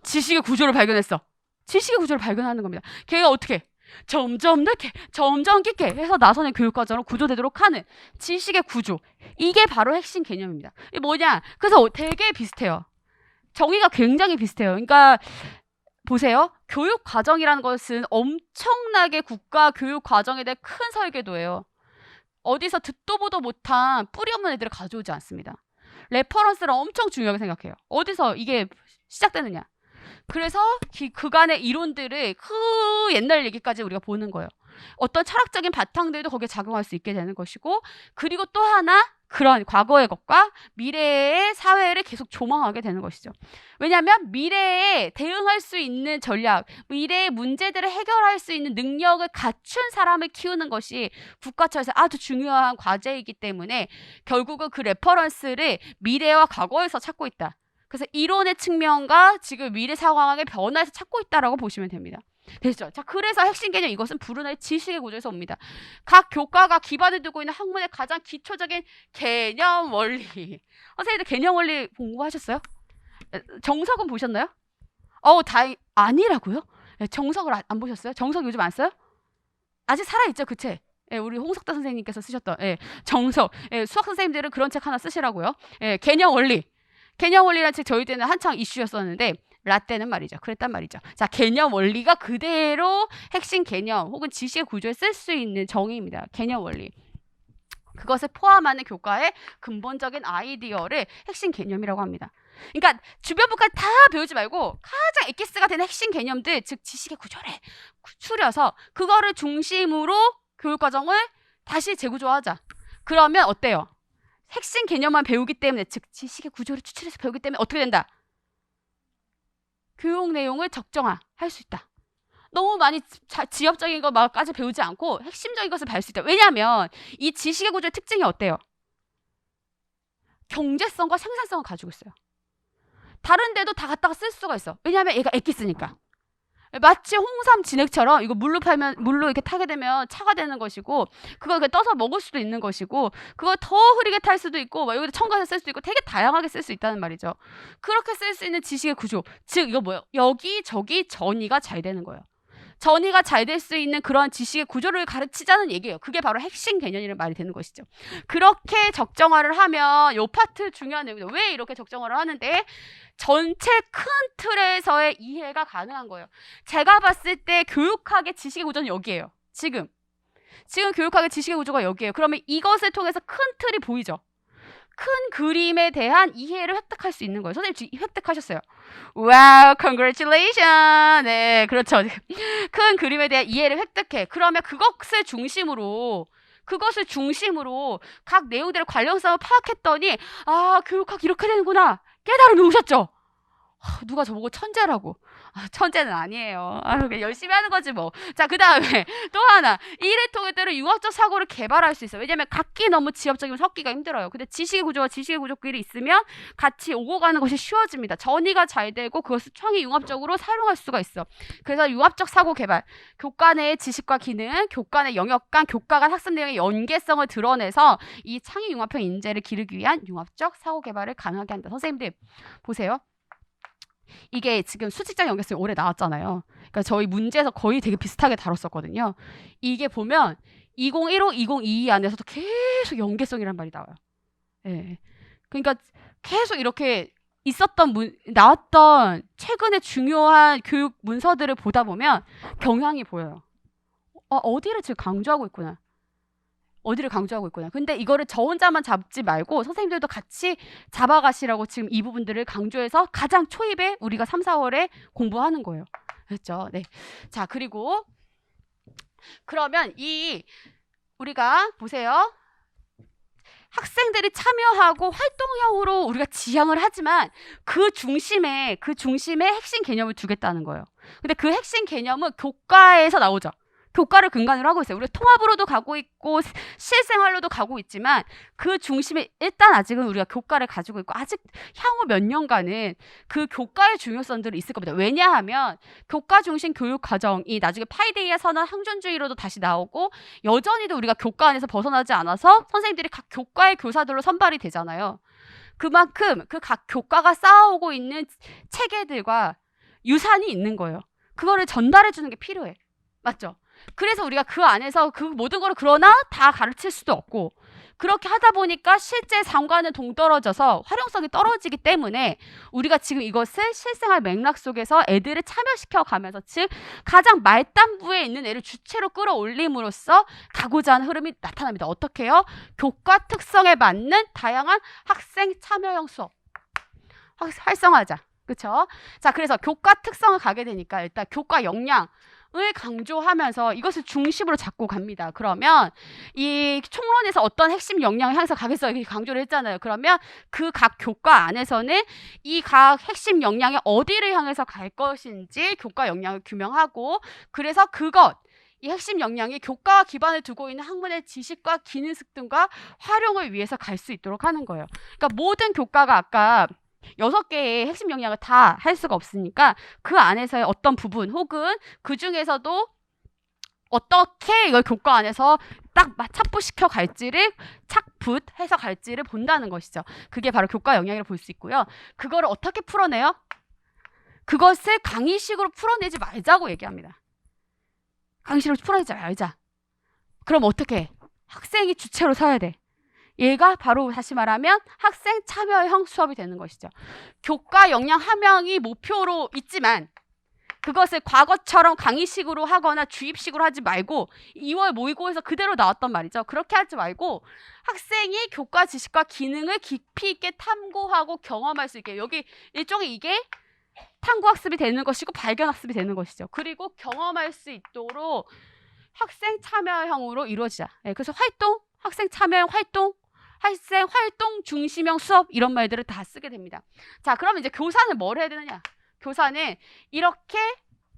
지식의 구조를 발견했어. 지식의 구조를 발견하는 겁니다. 걔가 어떻게? 점점 넓게, 점점 깊게 해서 나선의 교육과정으로 구조되도록 하는 지식의 구조. 이게 바로 핵심 개념입니다. 이게 뭐냐? 그래서 되게 비슷해요. 정의가 굉장히 비슷해요. 그러니까 보세요. 교육 과정이라는 것은 엄청나게 국가 교육 과정에 대해 큰 설계도예요. 어디서 듣도 보도 못한 뿌리 없는 애들을 가져오지 않습니다. 레퍼런스를 엄청 중요하게 생각해요. 어디서 이게 시작되느냐. 그래서 그간의 이론들을 그 옛날 얘기까지 우리가 보는 거예요. 어떤 철학적인 바탕들도 거기에 작용할 수 있게 되는 것이고, 그리고 또 하나 그런 과거의 것과 미래의 사회를 계속 조망하게 되는 것이죠. 왜냐하면 미래에 대응할 수 있는 전략, 미래의 문제들을 해결할 수 있는 능력을 갖춘 사람을 키우는 것이 국가차에서 아주 중요한 과제이기 때문에 결국은 그 레퍼런스를 미래와 과거에서 찾고 있다. 그래서 이론의 측면과 지금 미래 상황의 변화에서 찾고 있다라고 보시면 됩니다. 됐죠? 자, 그래서 핵심 개념 이것은 브루너의 지식의 구조에서 옵니다. 각 교과가 기반을 두고 있는 학문의 가장 기초적인 개념 원리. 선생님들 개념 원리 공부하셨어요? 정석은 보셨나요? 아니라고요? 정석을 안 보셨어요? 정석 요즘 안 써요? 아직 살아있죠, 그 책. 우리 홍석다 선생님께서 쓰셨던 정석. 수학 선생님들은 그런 책 하나 쓰시라고요. 개념 원리. 개념 원리라는 책 저희 때는 한창 이슈였었는데 라떼는 말이죠. 그랬단 말이죠. 자, 개념 원리가 그대로 핵심 개념 혹은 지식의 구조에 쓸 수 있는 정의입니다. 개념 원리. 그것을 포함하는 교과의 근본적인 아이디어를 핵심 개념이라고 합니다. 그러니까 주변부까지 다 배우지 말고 가장 엑기스가 되는 핵심 개념들, 즉 지식의 구조를 추려서 그거를 중심으로 교육과정을 다시 재구조하자. 그러면 어때요? 핵심 개념만 배우기 때문에, 즉 지식의 구조를 추출해서 배우기 때문에 어떻게 된다? 교육 내용을 적정화할 수 있다. 너무 많이 지엽적인 것까지 배우지 않고 핵심적인 것을 배울 수 있다. 왜냐하면 이 지식의 구조의 특징이 어때요? 경제성과 생산성을 가지고 있어요. 다른 데도 다 갖다가 쓸 수가 있어. 왜냐하면 얘가 액기 쓰니까. 마치 홍삼 진액처럼 이거 물로 팔면 물로 이렇게 타게 되면 차가 되는 것이고, 그걸 이렇게 떠서 먹을 수도 있는 것이고, 그걸 더 흐리게 탈 수도 있고, 막 여기다 첨가해서 쓸 수도 있고, 되게 다양하게 쓸 수 있다는 말이죠. 그렇게 쓸 수 있는 지식의 구조, 즉 이거 뭐예요? 여기 저기 전이가 잘 되는 거예요. 전이가 잘 될 수 있는 그런 지식의 구조를 가르치자는 얘기예요. 그게 바로 핵심 개념이라는 말이 되는 것이죠. 그렇게 적정화를 하면 요 파트 중요한 내용이죠. 왜 이렇게 적정화를 하는데 전체 큰 틀에서의 이해가 가능한 거예요. 제가 봤을 때 교육학의 지식의 구조는 여기예요. 지금 교육학의 지식의 구조가 여기예요. 그러면 이것을 통해서 큰 틀이 보이죠. 큰 그림에 대한 이해를 획득할 수 있는 거예요. 선생님 지금 획득하셨어요. 와우, congratulations. 네, 그렇죠. 큰 그림에 대한 이해를 획득해. 그러면 그것을 중심으로 각 내용들의 관련성을 파악했더니, 아, 교육학 이렇게 되는구나. 깨달음이 오셨죠? 누가 저보고 천재라고. 천재는 아니에요. 그냥 열심히 하는 거지 뭐. 자, 그 다음에 또 하나. 이를 통해 때로 융합적 사고를 개발할 수 있어요. 왜냐면 각기 너무 지엽적이면 섞기가 힘들어요. 근데 지식의 구조와 지식의 구조끼리 있으면 같이 오고 가는 것이 쉬워집니다. 전이가 잘 되고 그것을 창의 융합적으로 사용할 수가 있어. 그래서 융합적 사고 개발, 교과 내의 지식과 기능, 교과 내 영역 간, 교과 간 학습 내용의 연계성을 드러내서 이 창의 융합형 인재를 기르기 위한 융합적 사고 개발을 가능하게 한다. 선생님들 보세요. 이게 지금 수직적 연계성이 올해 나왔잖아요. 그러니까 저희 문제에서 거의 되게 비슷하게 다뤘었거든요. 이게 보면 2015, 2022 안에서도 계속 연계성이란 말이 나와요. 예. 그러니까 계속 이렇게 나왔던 최근에 중요한 교육 문서들을 보다 보면 경향이 보여요. 어디를 지금 강조하고 있구나. 근데 이거를 저 혼자만 잡지 말고 선생님들도 같이 잡아가시라고 지금 이 부분들을 강조해서 가장 초입에 우리가 3, 4월에 공부하는 거예요. 그렇죠? 네. 자, 그리고 그러면 우리가 보세요. 학생들이 참여하고 활동형으로 우리가 지향을 하지만 그 중심에 핵심 개념을 두겠다는 거예요. 근데 그 핵심 개념은 교과에서 나오죠. 교과를 근간으로 하고 있어요. 우리가 통합으로도 가고 있고 실생활로도 가고 있지만 그 중심에 일단 아직은 우리가 교과를 가지고 있고 아직 향후 몇 년간은 그 교과의 중요성들이 있을 겁니다. 왜냐하면 교과 중심 교육 과정이 나중에 파이데이아 선언 항존주의로도 다시 나오고 여전히도 우리가 교과 안에서 벗어나지 않아서 선생님들이 각 교과의 교사들로 선발이 되잖아요. 그만큼 그 각 교과가 쌓아오고 있는 체계들과 유산이 있는 거예요. 그거를 전달해 주는 게 필요해. 맞죠? 그래서 우리가 그 안에서 그 모든 걸 그러나 다 가르칠 수도 없고 그렇게 하다 보니까 실제 상과는 동떨어져서 활용성이 떨어지기 때문에 우리가 지금 이것을 실생활 맥락 속에서 애들을 참여시켜 가면서 즉 가장 말단부에 있는 애를 주체로 끌어올림으로써 가고자 하는 흐름이 나타납니다. 어떻게 해요? 교과 특성에 맞는 다양한 학생 참여형 수업 활성화하자. 그렇죠? 자, 그래서 교과 특성을 가게 되니까 일단 교과 역량을 강조하면서 이것을 중심으로 잡고 갑니다. 그러면 이 총론에서 어떤 핵심 역량을 향해서 가겠어 이렇게 강조를 했잖아요. 그러면 그 각 교과 안에서는 이 각 핵심 역량이 어디를 향해서 갈 것인지 교과 역량을 규명하고 그래서 이 핵심 역량이 교과와 기반을 두고 있는 학문의 지식과 기능 습득과 활용을 위해서 갈 수 있도록 하는 거예요. 그러니까 모든 교과가 아까 6개의 핵심 역량을 다 할 수가 없으니까 그 안에서의 어떤 부분 혹은 그 중에서도 어떻게 이걸 교과 안에서 딱 착붙시켜 갈지를 착붙해서 갈지를 본다는 것이죠. 그게 바로 교과 역량이라고 볼 수 있고요. 그거를 어떻게 풀어내요? 그것을 강의식으로 풀어내지 말자고 얘기합니다. 강의식으로 풀어내지 말자. 그럼 어떻게 해? 학생이 주체로 서야 돼. 얘가 바로 다시 말하면 학생 참여형 수업이 되는 것이죠. 교과 역량 함양이 목표로 있지만 그것을 과거처럼 강의식으로 하거나 주입식으로 하지 말고 2월 모의고에서 그대로 나왔단 말이죠. 그렇게 하지 말고 학생이 교과 지식과 기능을 깊이 있게 탐구하고 경험할 수 있게 여기 일종의 이게 탐구학습이 되는 것이고 발견학습이 되는 것이죠. 그리고 경험할 수 있도록 학생 참여형으로 이루어지자. 그래서 학생 참여형 활동, 학생 활동 중심형 수업 이런 말들을 다 쓰게 됩니다. 자, 그러면 이제 교사는 뭘 해야 되느냐? 교사는 이렇게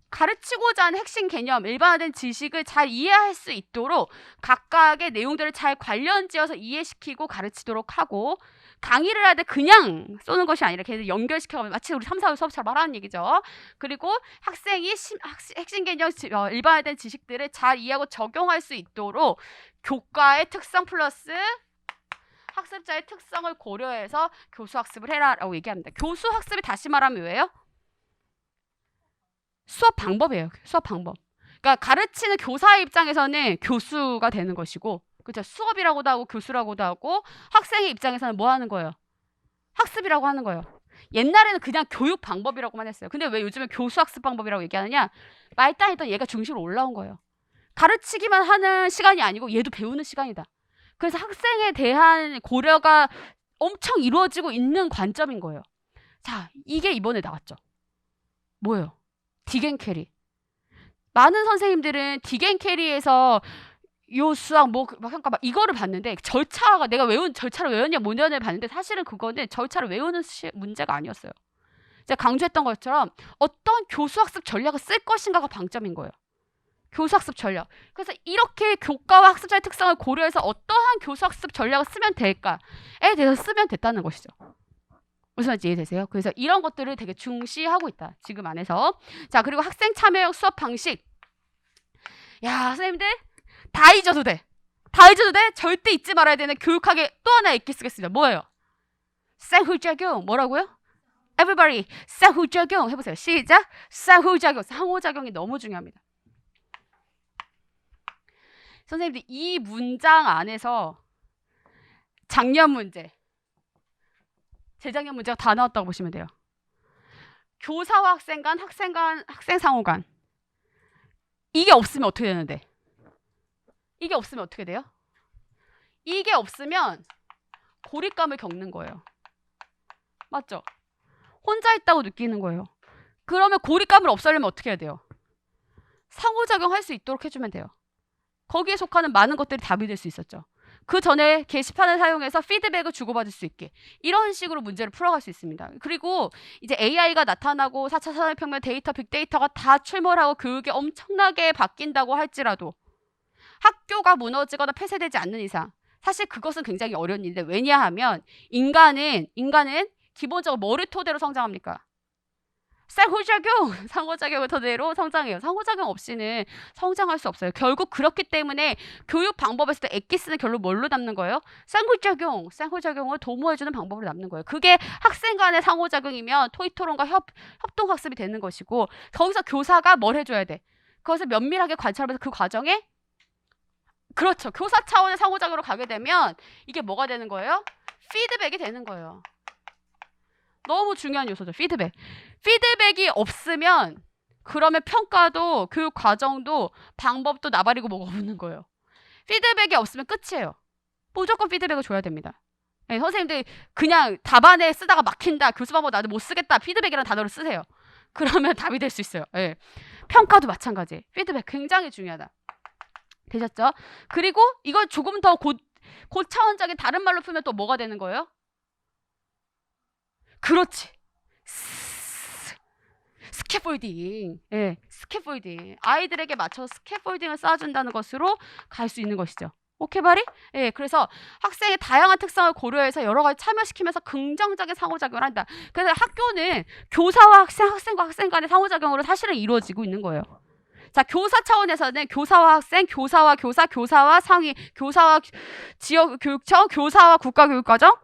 가르치고자 하는 핵심 개념, 일반화된 지식을 잘 이해할 수 있도록 각각의 내용들을 잘 관련지어서 이해시키고 가르치도록 하고 강의를 할 때 그냥 쏘는 것이 아니라 걔네들 연결시켜가면 마치 우리 3, 4월 수업처럼 말하는 얘기죠. 그리고 학생이 핵심 개념 일반화된 지식들을 잘 이해하고 적용할 수 있도록 교과의 특성 플러스 학습자의 특성을 고려해서 교수학습을 해라라고 얘기합니다. 교수학습이 다시 말하면 왜요? 수업 방법이에요. 수업 방법. 그러니까 가르치는 교사의 입장에서는 교수가 되는 것이고, 그렇죠? 수업이라고도 하고 교수라고도 하고, 학생의 입장에서는 뭐 하는 거예요? 학습이라고 하는 거예요. 옛날에는 그냥 교육 방법이라고만 했어요. 근데 왜 요즘에 교수학습 방법이라고 얘기하느냐? 말단했던 얘가 중심으로 올라온 거예요. 가르치기만 하는 시간이 아니고 얘도 배우는 시간이다. 그래서 학생에 대한 고려가 엄청 이루어지고 있는 관점인 거예요. 자, 이게 이번에 나왔죠. 뭐예요? 딕앤캐리. 많은 선생님들은 딕앤캐리에서 요 수학 그러니까 막 이거를 봤는데 절차가 내가 절차를 외웠냐 못 외웠냐 봤는데 사실은 그거는 절차를 외우는 문제가 아니었어요. 제가 강조했던 것처럼 어떤 교수학습 전략을 쓸 것인가가 방점인 거예요. 교수학습 전략. 그래서 이렇게 교과와 학습자의 특성을 고려해서 어떠한 교수학습 전략을 쓰면 될까에 대해서 쓰면 됐다는 것이죠. 무슨 말인지 이해되세요? 그래서 이런 것들을 되게 중시하고 있다. 지금 안에서. 자, 그리고 학생 참여형 수업 방식. 야, 선생님들 다 잊어도 돼. 다 잊어도 돼? 절대 잊지 말아야 되는 교육학의 또 하나 읽기 쓰겠습니다. 뭐예요? 상호작용. 뭐라고요? Everybody, 상호작용 해보세요. 시작. 상호작용. 상호작용이 너무 중요합니다. 선생님들 이 문장 안에서 작년 문제, 재작년 문제가 다 나왔다고 보시면 돼요. 교사와 학생 간, 학생 상호 간. 이게 없으면 어떻게 되는데? 이게 없으면 어떻게 돼요? 이게 없으면 고립감을 겪는 거예요. 맞죠? 혼자 있다고 느끼는 거예요. 그러면 고립감을 없애려면 어떻게 해야 돼요? 상호작용할 수 있도록 해주면 돼요. 거기에 속하는 많은 것들이 답이 될 수 있었죠. 그 전에 게시판을 사용해서 피드백을 주고받을 수 있게 이런 식으로 문제를 풀어갈 수 있습니다. 그리고 이제 AI가 나타나고 4차 산업혁명 데이터, 빅데이터가 다 출몰하고 교육이 엄청나게 바뀐다고 할지라도 학교가 무너지거나 폐쇄되지 않는 이상 사실 그것은 굉장히 어려운 일인데 왜냐하면 인간은 기본적으로 뭐를 토대로 성장합니까? 상호작용! 상호작용을 토대로 성장해요. 상호작용 없이는 성장할 수 없어요. 결국 그렇기 때문에 교육 방법에서도 엑기스는 결국 뭘로 남는 거예요? 상호작용을 도모해주는 방법으로 남는 거예요. 그게 학생 간의 상호작용이면 토익토론과 협동학습이 되는 것이고 거기서 교사가 뭘 해줘야 돼? 그것을 면밀하게 관찰하면서 그 과정에 그렇죠. 교사 차원의 상호작용으로 가게 되면 이게 뭐가 되는 거예요? 피드백이 되는 거예요. 너무 중요한 요소죠. 피드백이 없으면 그러면 평가도 교육 과정도 방법도 나발이고 뭐가 없는 거예요. 피드백이 없으면 끝이에요. 무조건 피드백을 줘야 됩니다. 네, 선생님들 그냥 답안에 쓰다가 막힌다. 교수 방법 나도 못 쓰겠다. 피드백이라는 단어를 쓰세요. 그러면 답이 될 수 있어요. 네. 평가도 마찬가지. 피드백 굉장히 중요하다. 되셨죠? 그리고 이걸 조금 더 고차원적인 다른 말로 풀면 또 뭐가 되는 거예요? 그렇지. 스캐폴딩. 예, 스캐폴딩. 아이들에게 맞춰서 스캐폴딩을 쌓아준다는 것으로 갈 수 있는 것이죠. 오케이, 바리? 예, 그래서 학생의 다양한 특성을 고려해서 여러 가지 참여시키면서 긍정적인 상호작용을 한다. 그래서 학교는 교사와 학생과 학생 간의 상호작용으로 사실은 이루어지고 있는 거예요. 자, 교사 차원에서는 교사와 학생, 교사와 교사, 교사와 상위, 교사와 지역교육청, 교사와 국가교육과정,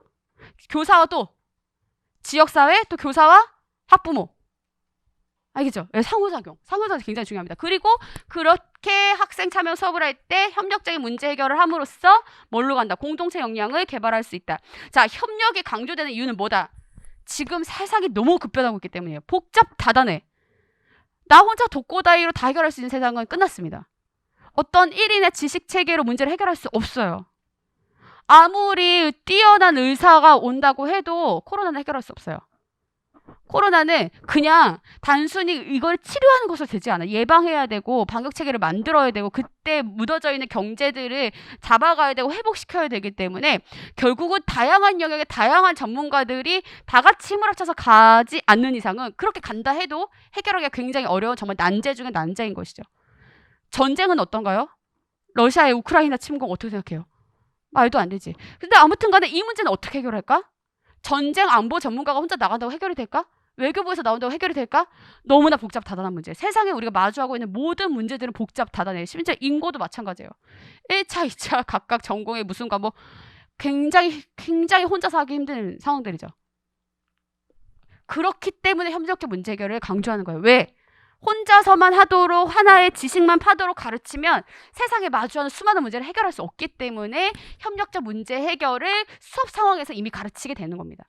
교사와 또 지역사회, 또 교사와 학부모. 알겠죠? 네, 상호작용 굉장히 중요합니다. 그리고 그렇게 학생 참여 수업을 할 때 협력적인 문제 해결을 함으로써 뭘로 간다? 공동체 역량을 개발할 수 있다. 자, 협력이 강조되는 이유는 뭐다? 지금 세상이 너무 급변하고 있기 때문이에요. 복잡다단해. 나 혼자 독고다이로 다 해결할 수 있는 세상은 끝났습니다. 어떤 1인의 지식체계로 문제를 해결할 수 없어요. 아무리 뛰어난 의사가 온다고 해도 코로나는 해결할 수 없어요. 코로나는 그냥 단순히 이걸 치료하는 것으로 되지 않아. 예방해야 되고 방역체계를 만들어야 되고 그때 묻어져 있는 경제들을 잡아가야 되고 회복시켜야 되기 때문에 결국은 다양한 영역의 다양한 전문가들이 다 같이 힘을 합쳐서 가지 않는 이상은 그렇게 간다 해도 해결하기가 굉장히 어려운 정말 난제 중에 난제인 것이죠. 전쟁은 어떤가요? 러시아의 우크라이나 침공 어떻게 생각해요? 말도 안 되지. 근데 아무튼 간에 이 문제는 어떻게 해결할까? 전쟁 안보 전문가가 혼자 나간다고 해결이 될까? 외교부에서 나온다고 해결이 될까? 너무나 복잡 다단한 문제. 세상에 우리가 마주하고 있는 모든 문제들은 복잡 다단해요. 심지어 인고도 마찬가지예요. 1차, 2차 각각 전공의 무슨 과목 굉장히 혼자서 하기 힘든 상황들이죠. 그렇기 때문에 협력적 문제 해결을 강조하는 거예요. 왜? 혼자서만 하도록 하나의 지식만 파도록 가르치면 세상에 마주하는 수많은 문제를 해결할 수 없기 때문에 협력적 문제 해결을 수업 상황에서 이미 가르치게 되는 겁니다.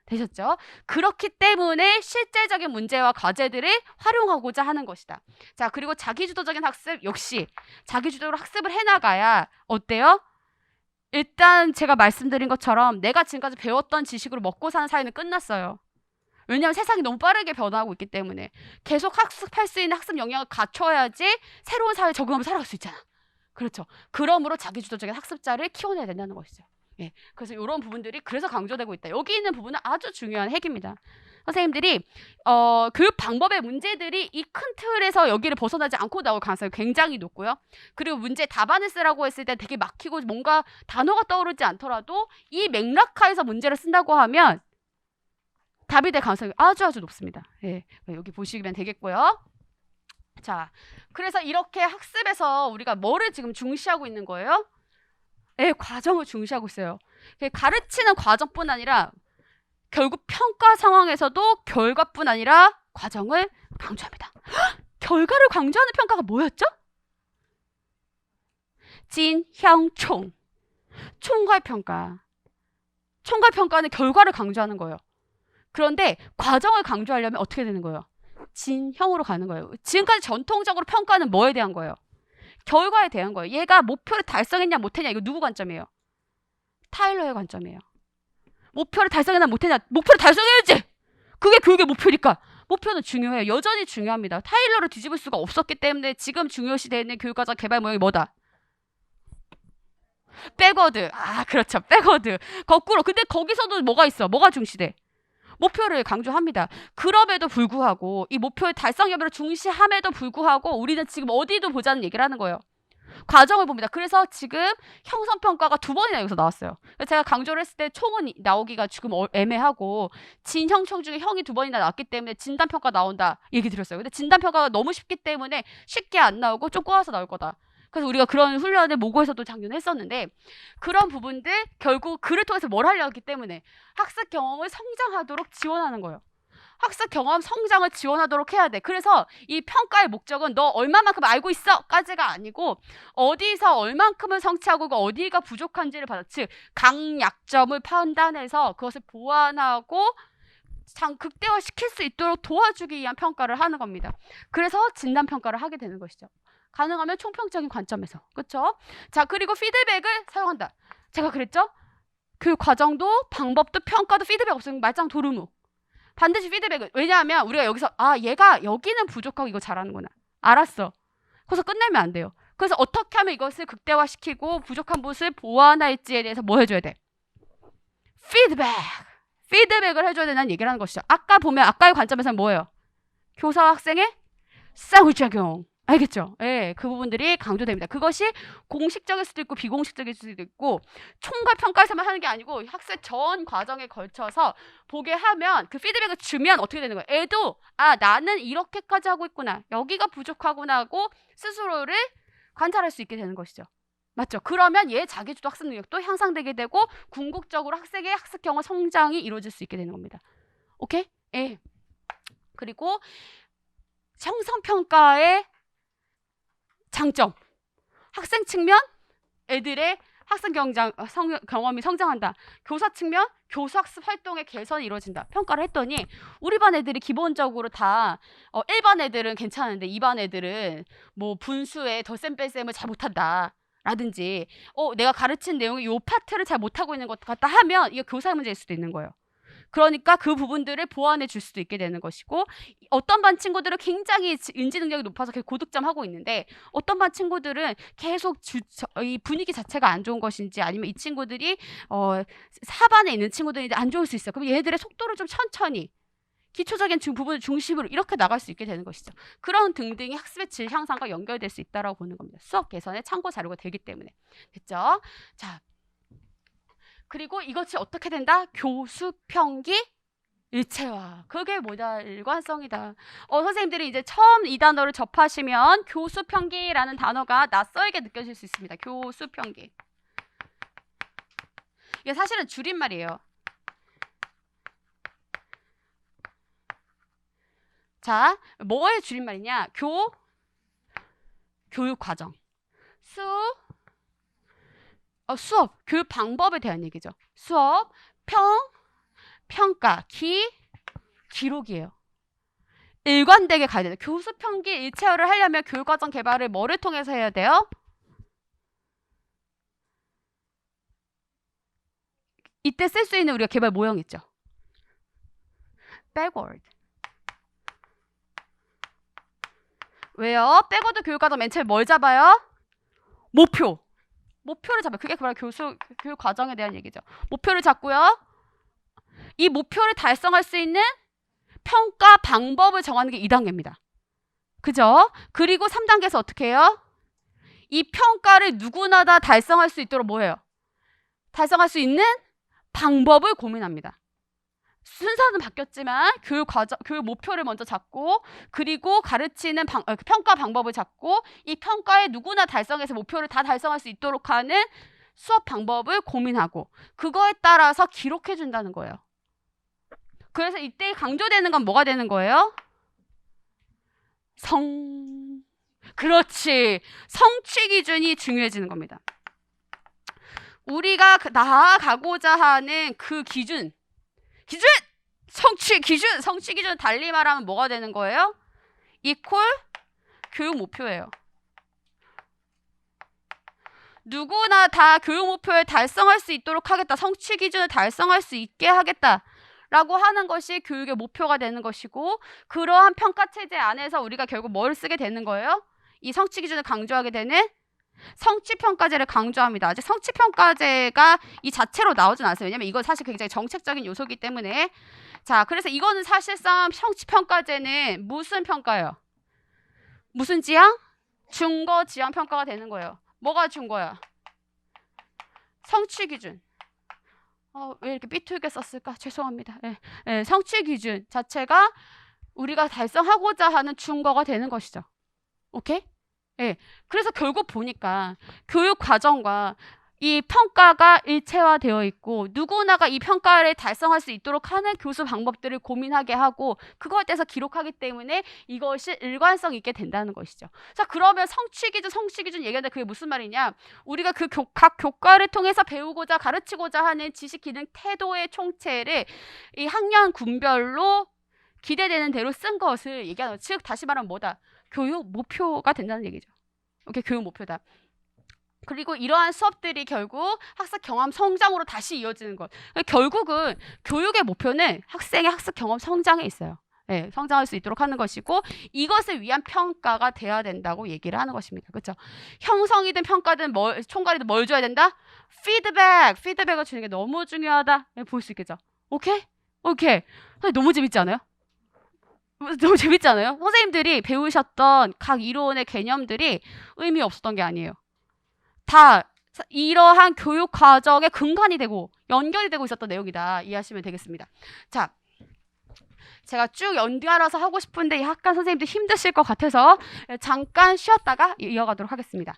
되셨죠? 그렇기 때문에 실제적인 문제와 과제들을 활용하고자 하는 것이다. 자, 그리고 자기주도적인 학습 역시 자기주도로 학습을 해나가야 어때요? 일단 제가 말씀드린 것처럼 내가 지금까지 배웠던 지식으로 먹고 사는 사회는 끝났어요. 왜냐하면 세상이 너무 빠르게 변화하고 있기 때문에 계속 학습할 수 있는 학습 역량을 갖춰야지 새로운 사회에 적응하며 살아갈 수 있잖아. 그렇죠. 그러므로 자기주도적인 학습자를 키워내야 된다는 것이죠. 예, 그래서 이런 부분들이 그래서 강조되고 있다. 여기 있는 부분은 아주 중요한 핵입니다. 선생님들이 교육 방법의 문제들이 이 큰 틀에서 여기를 벗어나지 않고 나올 가능성이 굉장히 높고요. 그리고 문제 답안을 쓰라고 했을 때 되게 막히고 뭔가 단어가 떠오르지 않더라도 이 맥락하에서 문제를 쓴다고 하면 답이 될 가능성이 아주 높습니다. 예, 여기 보시면 되겠고요. 자, 그래서 이렇게 학습에서 우리가 뭐를 지금 중시하고 있는 거예요? 예, 과정을 중시하고 있어요. 가르치는 과정뿐 아니라 결국 평가 상황에서도 결과뿐 아니라 과정을 강조합니다. 결과를 강조하는 평가가 뭐였죠? 진, 형, 총. 총괄 평가. 총괄 평가는 결과를 강조하는 거예요. 그런데 과정을 강조하려면 어떻게 되는 거예요? 진형으로 가는 거예요. 지금까지 전통적으로 평가는 뭐에 대한 거예요? 결과에 대한 거예요. 얘가 목표를 달성했냐 못했냐 이거 누구 관점이에요? 타일러의 관점이에요. 목표를 달성했냐 못했냐 목표를 달성해야지. 그게 교육의 목표니까. 목표는 중요해요. 여전히 중요합니다. 타일러를 뒤집을 수가 없었기 때문에 지금 중요시되어 있는 교육과정 개발 모형이 뭐다? 백워드. 아, 그렇죠. 백워드. 거꾸로. 근데 거기서도 뭐가 있어? 뭐가 중시돼? 목표를 강조합니다. 그럼에도 불구하고 이 목표의 달성 여부를 중시함에도 불구하고 우리는 지금 어디도 보자는 얘기를 하는 거예요. 과정을 봅니다. 그래서 지금 형성평가가 2번이나 여기서 나왔어요. 제가 강조를 했을 때 총은 나오기가 지금 애매하고 진형, 총 중에 형이 2번이나 나왔기 때문에 진단평가 나온다 얘기 드렸어요. 근데 진단평가가 너무 쉽기 때문에 쉽게 안 나오고 좀 꼬아서 나올 거다. 그래서 우리가 그런 훈련을 모고에서도 작년에 했었는데 그런 부분들 결국 그를 통해서 뭘 하려고 했기 때문에 학습 경험을 성장하도록 지원하는 거예요. 학습 경험 성장을 지원하도록 해야 돼. 그래서 이 평가의 목적은 너 얼마만큼 알고 있어? 까지가 아니고 어디서 얼만큼을 성취하고 어디가 부족한지를 받아. 즉 강약점을 판단해서 그것을 보완하고 극대화시킬 수 있도록 도와주기 위한 평가를 하는 겁니다. 그래서 진단평가를 하게 되는 것이죠. 가능하면 총평적인 관점에서. 그렇죠? 자, 그리고 피드백을 사용한다. 제가 그랬죠? 그 과정도 방법도 평가도 피드백 없으면 말짱 도루묵. 반드시 피드백을. 왜냐하면 우리가 여기서 얘가 여기는 부족하고 이거 잘하는구나. 알았어. 그래서 끝내면 안 돼요. 그래서 어떻게 하면 이것을 극대화시키고 부족한 부분을 보완할지에 대해서 뭐 해줘야 돼? 피드백을 해줘야 된다는 얘기를 하는 것이죠. 아까 보면 아까의 관점에서는 뭐예요? 교사와 학생의 상호작용. 알겠죠? 예, 그 부분들이 강조됩니다. 그것이 공식적일 수도 있고 비공식적일 수도 있고 총괄 평가에서만 하는 게 아니고 학습 전 과정에 걸쳐서 보게 하면 그 피드백을 주면 어떻게 되는 거예요? 애도 나는 이렇게까지 하고 있구나. 여기가 부족하구나 하고 스스로를 관찰할 수 있게 되는 것이죠. 맞죠? 그러면 얘 자기주도 학습 능력도 향상되게 되고 궁극적으로 학생의 학습 경험 성장이 이루어질 수 있게 되는 겁니다. 오케이? 예. 그리고 형성평가의 장점. 학생 측면 애들의 학생 경험이 성장한다. 교사 측면 교수학습 활동의 개선이 이루어진다. 평가를 했더니 우리 반 애들이 기본적으로 다 1반 애들은 괜찮은데 2반 애들은 뭐 분수에 덧셈 뺄셈을 잘 못한다. 라든지 내가 가르친 내용의 요 파트를 잘 못하고 있는 것 같다 하면 이게 교사의 문제일 수도 있는 거예요. 그러니까 그 부분들을 보완해 줄 수도 있게 되는 것이고 어떤 반 친구들은 굉장히 인지 능력이 높아서 계속 고득점 하고 있는데 어떤 반 친구들은 계속 이 분위기 자체가 안 좋은 것인지 아니면 이 친구들이 4반에 있는 친구들인데 안 좋을 수 있어요. 그럼 얘네들의 속도를 좀 천천히 기초적인 부분을 중심으로 이렇게 나갈 수 있게 되는 것이죠. 그런 등등이 학습의 질 향상과 연결될 수 있다고 보는 겁니다. 수업 개선에 참고 자료가 되기 때문에. 됐죠? 자, 그리고 이것이 어떻게 된다? 교수 평기 일체화. 그게 뭐다? 일관성이다. 선생님들이 이제 처음 이 단어를 접하시면 교수 평기라는 단어가 낯설게 느껴질 수 있습니다. 교수 평기. 이게 사실은 줄임말이에요. 자, 뭐의 줄임말이냐? 교육 과정. 수업, 교육 방법에 대한 얘기죠. 수업, 평가, 기록이에요. 일관되게 가야 돼요. 교수 평기 일체화를 하려면 교육과정 개발을 뭐를 통해서 해야 돼요? 이때 쓸 수 있는 우리가 개발 모형 있죠. backward. 왜요? 백워드 교육과정 맨 처음에 뭘 잡아요? 목표를 잡아요. 그게 바로 교육 과정에 대한 얘기죠. 목표를 잡고요. 이 목표를 달성할 수 있는 평가 방법을 정하는 게 2단계입니다. 그죠? 그리고 3단계에서 어떻게 해요? 이 평가를 누구나 다 달성할 수 있도록 뭐예요? 달성할 수 있는 방법을 고민합니다. 순서는 바뀌었지만 교육 목표를 먼저 잡고 그리고 가르치는 평가 방법을 잡고 이 평가에 누구나 달성해서 목표를 다 달성할 수 있도록 하는 수업 방법을 고민하고 그거에 따라서 기록해 준다는 거예요. 그래서 이때 강조되는 건 뭐가 되는 거예요? 그렇지. 성취 기준이 중요해지는 겁니다. 우리가 나아가고자 하는 그 성취 기준 달리 말하면 뭐가 되는 거예요? 이퀄 교육 목표예요. 누구나 다 교육 목표를 달성할 수 있도록 하겠다. 성취 기준을 달성할 수 있게 하겠다. 라고 하는 것이 교육의 목표가 되는 것이고 그러한 평가 체제 안에서 우리가 결국 뭘 쓰게 되는 거예요? 이 성취 기준을 강조하게 되는 성취평가제를 강조합니다. 아직 성취평가제가 이 자체로 나오진 않았어요. 왜냐면 이건 사실 굉장히 정책적인 요소이기 때문에. 자, 그래서 이거는 사실상 성취평가제는 무슨 평가예요? 무슨 지향? 준거 지향 평가가 되는 거예요. 뭐가 준거야? 성취 기준. 왜 이렇게 삐뚤게 썼을까? 죄송합니다. 성취 기준 자체가 우리가 달성하고자 하는 준거가 되는 것이죠. 오케이? 그래서 결국 보니까 교육 과정과 이 평가가 일체화되어 있고 누구나가 이 평가를 달성할 수 있도록 하는 교수 방법들을 고민하게 하고 그거에 대해서 기록하기 때문에 이것이 일관성 있게 된다는 것이죠. 자, 그러면 성취 기준 얘기하는데 그게 무슨 말이냐? 우리가 각 교과를 통해서 배우고자 가르치고자 하는 지식 기능 태도의 총체를 이 학년 군별로 기대되는 대로 쓴 것을 얘기하는 것. 즉 다시 말하면 뭐다? 교육 목표가 된다는 얘기죠. 오케이, 교육 목표다. 그리고 이러한 수업들이 결국 학습 경험 성장으로 다시 이어지는 것. 결국은 교육의 목표는 학생의 학습 경험 성장에 있어요. 성장할 수 있도록 하는 것이고 이것을 위한 평가가 돼야 된다고 얘기를 하는 것입니다. 그렇죠? 형성이든 평가든 총괄이든 뭘 줘야 된다? 피드백을 주는 게 너무 중요하다. 볼 수 있겠죠? 오케이. 너무 재밌지 않아요? 너무 재밌지 않아요? 선생님들이 배우셨던 각 이론의 개념들이 의미 없었던 게 아니에요. 다 이러한 교육 과정의 근간이 되고 연결이 되고 있었던 내용이다. 이해하시면 되겠습니다. 자, 제가 쭉 연결해서 하고 싶은데 약간 선생님들 힘드실 것 같아서 잠깐 쉬었다가 이어가도록 하겠습니다.